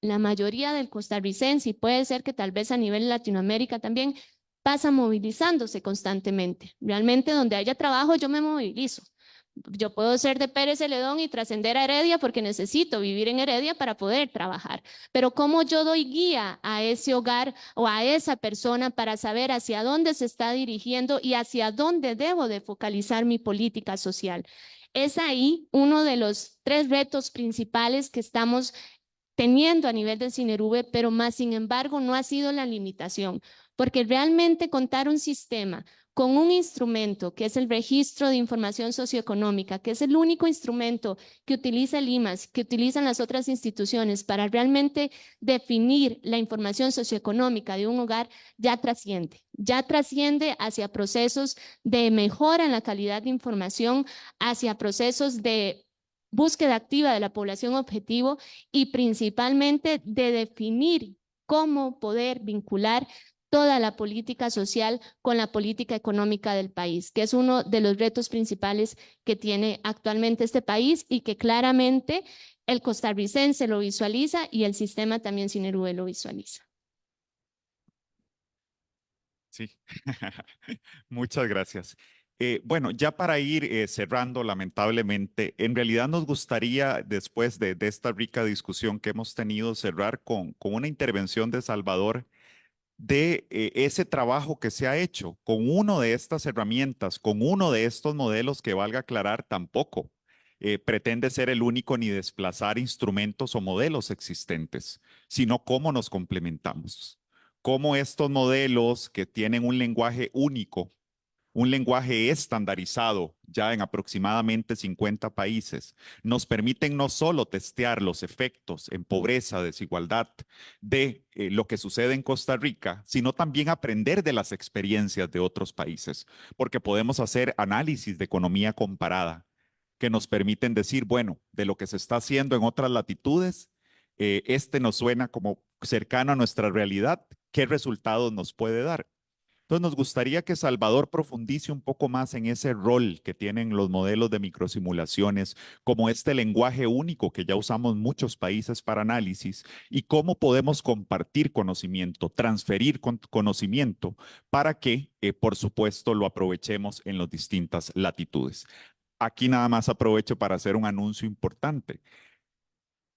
la mayoría del costarricense, y puede ser que tal vez a nivel de Latinoamérica también, pasa movilizándose constantemente. Realmente donde haya trabajo yo me movilizo. Yo puedo ser de Pérez Celedón y trascender a Heredia porque necesito vivir en Heredia para poder trabajar. Pero ¿cómo yo doy guía a ese hogar o a esa persona para saber hacia dónde se está dirigiendo y hacia dónde debo de focalizar mi política social? Es ahí uno de los 3 retos principales que estamos teniendo a nivel del SINERUVE, pero más sin embargo no ha sido la limitación, porque realmente contar un sistema con un instrumento que es el registro de información socioeconómica, que es el único instrumento que utiliza el IMAS, que utilizan las otras instituciones para realmente definir la información socioeconómica de un hogar, ya trasciende hacia procesos de mejora en la calidad de información, hacia procesos de búsqueda activa de la población objetivo y principalmente de definir cómo poder vincular toda la política social con la política económica del país, que es uno de los retos principales que tiene actualmente este país y que claramente el costarricense lo visualiza y el sistema también SINERUVE lo visualiza. Sí, muchas gracias. Bueno, ya para ir cerrando, lamentablemente, en realidad nos gustaría, después de esta rica discusión que hemos tenido, cerrar con una intervención de Salvador de ese trabajo que se ha hecho con uno de estas herramientas, con uno de estos modelos que, valga aclarar, tampoco pretende ser el único ni desplazar instrumentos o modelos existentes, sino cómo nos complementamos, cómo estos modelos que tienen un lenguaje único, un lenguaje estandarizado ya en aproximadamente 50 países, nos permiten no solo testear los efectos en pobreza, desigualdad de lo que sucede en Costa Rica, sino también aprender de las experiencias de otros países, porque podemos hacer análisis de economía comparada que nos permiten decir, bueno, de lo que se está haciendo en otras latitudes, este nos suena como cercano a nuestra realidad, ¿qué resultados nos puede dar? Entonces, nos gustaría que Salvador profundice un poco más en ese rol que tienen los modelos de microsimulaciones, como este lenguaje único que ya usamos muchos países para análisis, y cómo podemos compartir conocimiento, transferir conocimiento para que, por supuesto, lo aprovechemos en las distintas latitudes. Aquí nada más aprovecho para hacer un anuncio importante.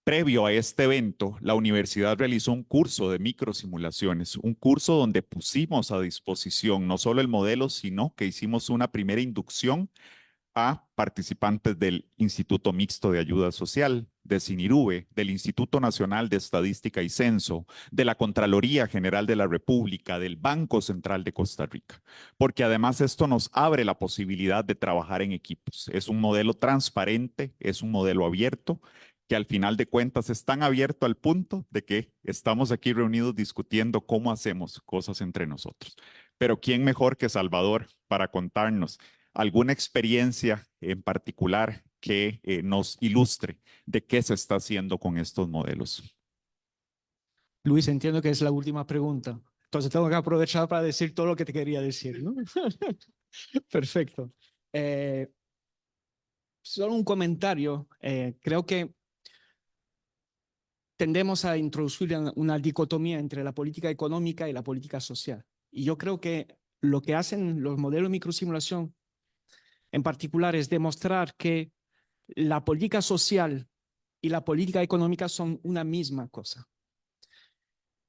Previo a este evento, la universidad realizó un curso de microsimulaciones, un curso donde pusimos a disposición no solo el modelo, sino que hicimos una primera inducción a participantes del Instituto Mixto de Ayuda Social, de SINIRUVE, del Instituto Nacional de Estadística y Censo, de la Contraloría General de la República, del Banco Central de Costa Rica, porque además esto nos abre la posibilidad de trabajar en equipos. Es un modelo transparente, es un modelo abierto, que al final de cuentas es tan abierto al punto de que estamos aquí reunidos discutiendo cómo hacemos cosas entre nosotros. Pero ¿quién mejor que Salvador para contarnos alguna experiencia en particular que nos ilustre de qué se está haciendo con estos modelos? Luis, entiendo que es la última pregunta. Entonces tengo que aprovechar para decir todo lo que te quería decir, ¿no? Perfecto. Solo un comentario. Creo que tendemos a introducir una dicotomía entre la política económica y la política social. Y yo creo que lo que hacen los modelos de microsimulación en particular es demostrar que la política social y la política económica son una misma cosa.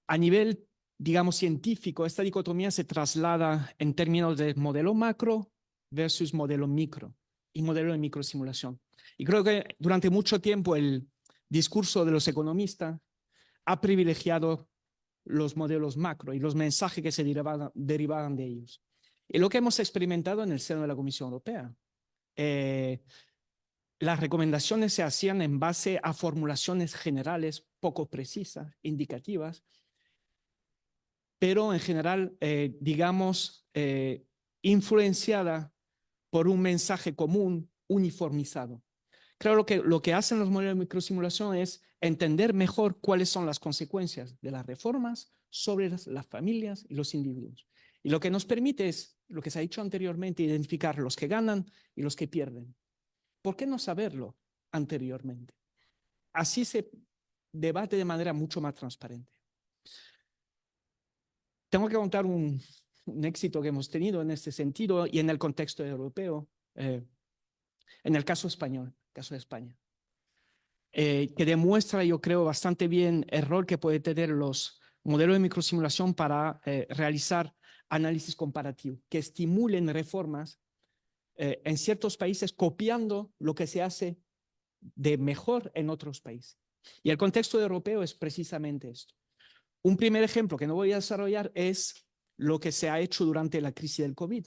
A nivel, digamos, científico, esta dicotomía se traslada en términos de modelo macro versus modelo micro y modelo de microsimulación. Y creo que durante mucho tiempo el discurso de los economistas ha privilegiado los modelos macro y los mensajes que se derivaban de ellos. Y lo que hemos experimentado en el seno de la Comisión Europea. Las recomendaciones se hacían en base a formulaciones generales poco precisas, indicativas, pero en general, digamos, influenciada por un mensaje común, uniformizado. Creo que lo que hacen los modelos de microsimulación es entender mejor cuáles son las consecuencias de las reformas sobre las familias y los individuos. Y lo que nos permite es, lo que se ha dicho anteriormente, identificar los que ganan y los que pierden. ¿Por qué no saberlo anteriormente? Así se debate de manera mucho más transparente. Tengo que contar un éxito que hemos tenido en este sentido y en el contexto europeo, en el caso español, caso de España, que demuestra, yo creo, bastante bien el rol que puede tener los modelos de microsimulación para realizar análisis comparativo, que estimulen reformas en ciertos países copiando lo que se hace de mejor en otros países. Y el contexto europeo es precisamente esto. Un primer ejemplo que no voy a desarrollar es lo que se ha hecho durante la crisis del COVID.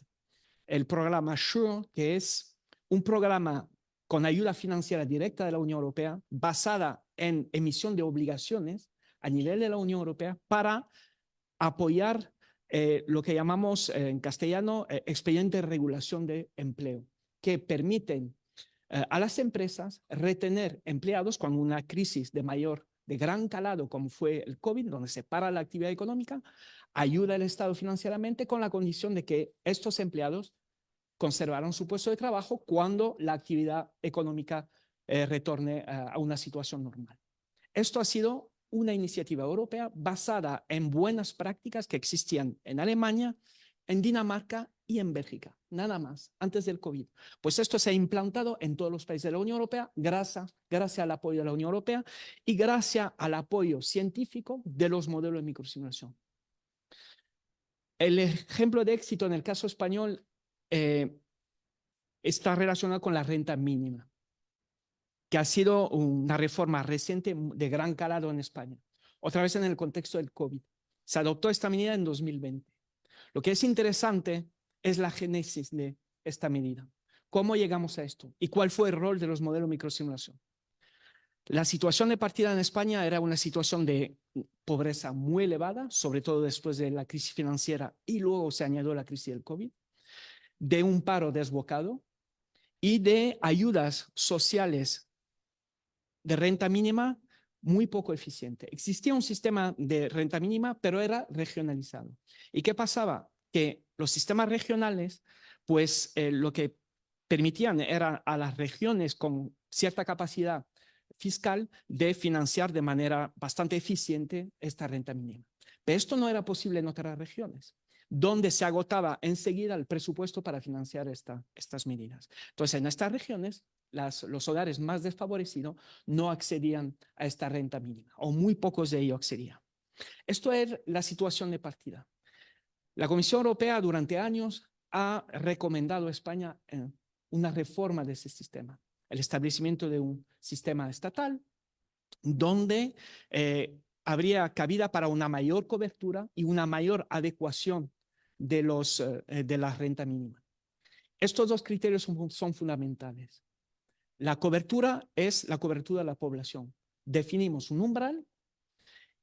El programa SURE, que es un programa con ayuda financiera directa de la Unión Europea basada en emisión de obligaciones a nivel de la Unión Europea para apoyar lo que llamamos en castellano expedientes de regulación de empleo, que permiten a las empresas retener empleados cuando una crisis de gran calado como fue el COVID, donde se para la actividad económica, ayuda al Estado financieramente con la condición de que estos empleados conservaron su puesto de trabajo cuando la actividad económica retorne a una situación normal. Esto ha sido una iniciativa europea basada en buenas prácticas que existían en Alemania, en Dinamarca y en Bélgica, nada más, antes del COVID. Pues esto se ha implantado en todos los países de la Unión Europea gracias al apoyo de la Unión Europea y gracias al apoyo científico de los modelos de microsimulación. El ejemplo de éxito en el caso español está relacionado con la renta mínima, que ha sido una reforma reciente de gran calado en España, otra vez en el contexto del COVID. Se adoptó esta medida en 2020. Lo que es interesante es la génesis de esta medida. ¿Cómo llegamos a esto? ¿Y cuál fue el rol de los modelos de microsimulación? La situación de partida en España era una situación de pobreza muy elevada, sobre todo después de la crisis financiera y luego se añadió la crisis del COVID, de un paro desbocado y de ayudas sociales de renta mínima muy poco eficiente. Existía un sistema de renta mínima, pero era regionalizado. ¿Y qué pasaba? Que los sistemas regionales, pues lo que permitían era a las regiones con cierta capacidad fiscal de financiar de manera bastante eficiente esta renta mínima. Pero esto no era posible en otras regiones, donde se agotaba enseguida el presupuesto para financiar estas medidas. Entonces, en estas regiones, los hogares más desfavorecidos no accedían a esta renta mínima, o muy pocos de ellos accedían. Esto es la situación de partida. La Comisión Europea durante años ha recomendado a España una reforma de ese sistema, el establecimiento de un sistema estatal donde habría cabida para una mayor cobertura y una mayor adecuación de la renta mínima. Estos dos criterios son fundamentales. La cobertura es la cobertura de la población. Definimos un umbral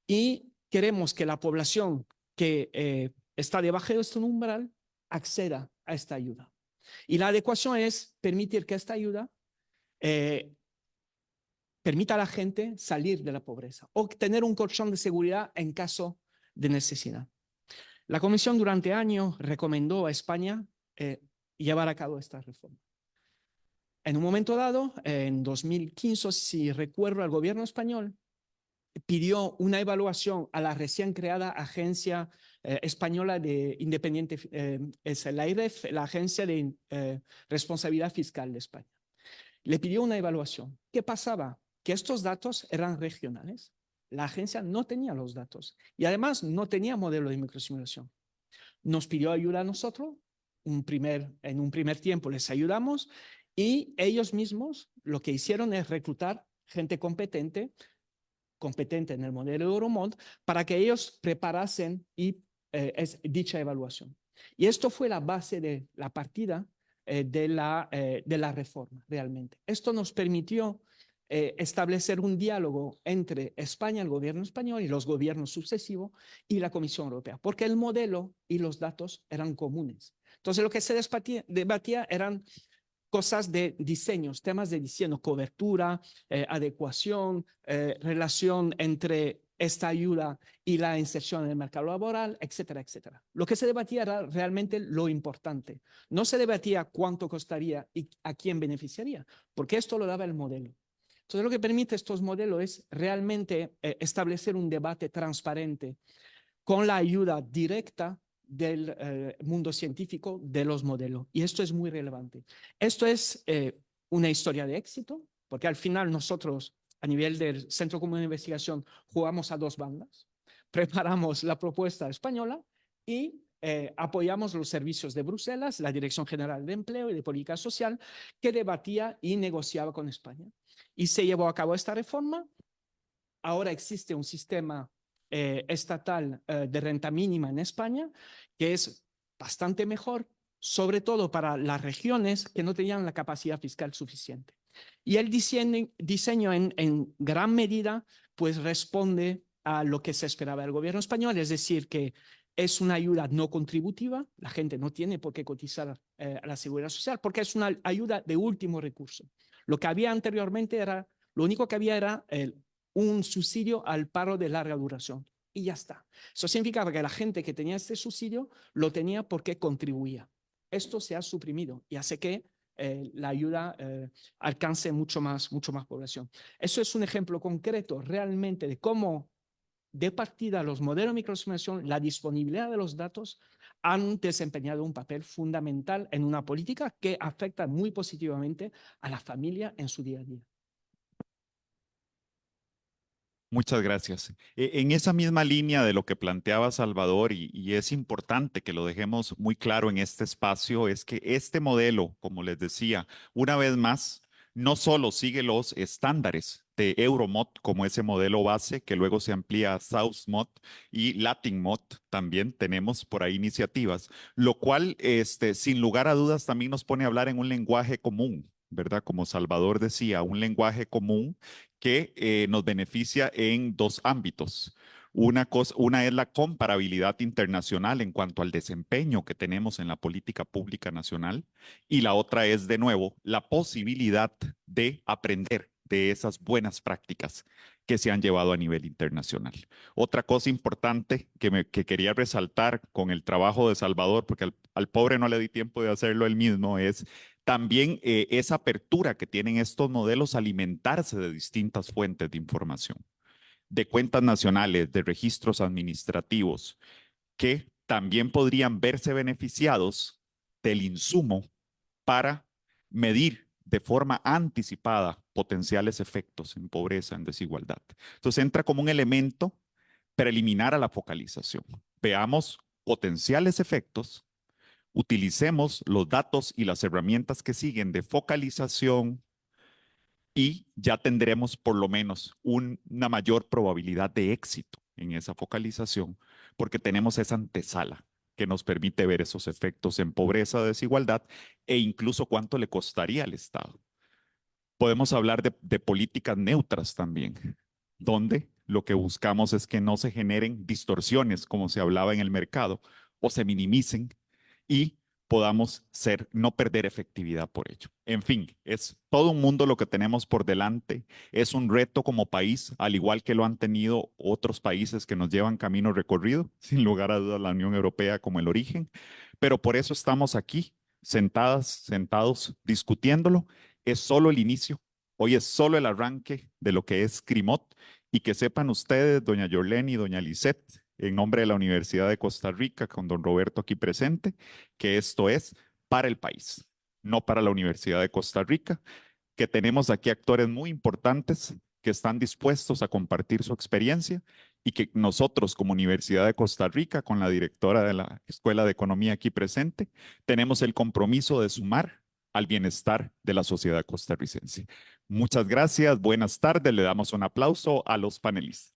y queremos que la población que está debajo de este umbral acceda a esta ayuda. Y la adecuación es permitir que esta ayuda permita a la gente salir de la pobreza o tener un colchón de seguridad en caso de necesidad. La Comisión durante años recomendó a España llevar a cabo esta reforma. En un momento dado, en 2015, si recuerdo, el gobierno español pidió una evaluación a la recién creada Agencia Española de Independiente, es la AIREF, la Agencia de Responsabilidad Fiscal de España. Le pidió una evaluación. ¿Qué pasaba? Que estos datos eran regionales. La agencia no tenía los datos y además no tenía modelo de microsimulación. Nos pidió ayuda a nosotros, en un primer tiempo les ayudamos y ellos mismos lo que hicieron es reclutar gente competente en el modelo de Euromod para que ellos preparasen dicha evaluación. Y esto fue la base de la partida de la reforma realmente. Esto nos permitió establecer un diálogo entre España, el gobierno español y los gobiernos sucesivos y la Comisión Europea, porque el modelo y los datos eran comunes. Entonces lo que se debatía eran cosas de diseños, temas de diseño, cobertura, adecuación, relación entre esta ayuda y la inserción en el mercado laboral, etcétera, etcétera. Lo que se debatía era realmente lo importante. No se debatía cuánto costaría y a quién beneficiaría, porque esto lo daba el modelo. Entonces, lo que permite estos modelos es realmente establecer un debate transparente con la ayuda directa del mundo científico de los modelos. Y esto es muy relevante. Esto es una historia de éxito, porque al final nosotros, a nivel del Centro Común de Investigación, jugamos a dos bandas. Preparamos la propuesta española y apoyamos los servicios de Bruselas, la Dirección General de Empleo y de Política Social, que debatía y negociaba con España. Y se llevó a cabo esta reforma. Ahora existe un sistema estatal de renta mínima en España, que es bastante mejor, sobre todo para las regiones que no tenían la capacidad fiscal suficiente. Y el diseño en gran medida pues responde a lo que se esperaba del gobierno español, es decir, que es una ayuda no contributiva, la gente no tiene por qué cotizar a la seguridad social, porque es una ayuda de último recurso. Lo que había anteriormente era, lo único que había era un subsidio al paro de larga duración y ya está. Eso significaba que la gente que tenía este subsidio lo tenía porque contribuía. Esto se ha suprimido y hace que la ayuda alcance mucho más población. Eso es un ejemplo concreto realmente de cómo de partida los modelos de microsimulación, la disponibilidad de los datos han desempeñado un papel fundamental en una política que afecta muy positivamente a la familia en su día a día. Muchas gracias. En esa misma línea de lo que planteaba Salvador, y es importante que lo dejemos muy claro en este espacio, es que este modelo, como les decía, una vez más, no solo sigue los estándares de Euromod como ese modelo base, que luego se amplía a SouthMod y LatinMod, también tenemos por ahí iniciativas, lo cual, sin lugar a dudas, también nos pone a hablar en un lenguaje común, ¿verdad? Como Salvador decía, un lenguaje común que nos beneficia en dos ámbitos. Una es la comparabilidad internacional en cuanto al desempeño que tenemos en la política pública nacional y la otra es, de nuevo, la posibilidad de aprender de esas buenas prácticas que se han llevado a nivel internacional. Otra cosa importante que quería resaltar con el trabajo de Salvador, porque al pobre no le di tiempo de hacerlo él mismo, es también esa apertura que tienen estos modelos a alimentarse de distintas fuentes de información, de cuentas nacionales, de registros administrativos, que también podrían verse beneficiados del insumo para medir de forma anticipada potenciales efectos en pobreza, en desigualdad. Entonces entra como un elemento preliminar a la focalización. Veamos potenciales efectos, utilicemos los datos y las herramientas que siguen de focalización y ya tendremos por lo menos una mayor probabilidad de éxito en esa focalización, porque tenemos esa antesala que nos permite ver esos efectos en pobreza, desigualdad e incluso cuánto le costaría al Estado. Podemos hablar de políticas neutras también, donde lo que buscamos es que no se generen distorsiones, como se hablaba en el mercado, o se minimicen y podamos no perder efectividad por ello. En fin, es todo un mundo lo que tenemos por delante. Es un reto como país, al igual que lo han tenido otros países que nos llevan camino recorrido, sin lugar a dudas la Unión Europea como el origen, pero por eso estamos aquí, sentados, discutiéndolo. Es solo el inicio. Hoy es solo el arranque de lo que es CRIMOT y que sepan ustedes, doña Yorlene y doña Lisette, en nombre de la Universidad de Costa Rica, con don Roberto aquí presente, que esto es para el país, no para la Universidad de Costa Rica, que tenemos aquí actores muy importantes que están dispuestos a compartir su experiencia y que nosotros como Universidad de Costa Rica, con la directora de la Escuela de Economía aquí presente, tenemos el compromiso de sumar al bienestar de la sociedad costarricense. Muchas gracias, buenas tardes, le damos un aplauso a los panelistas.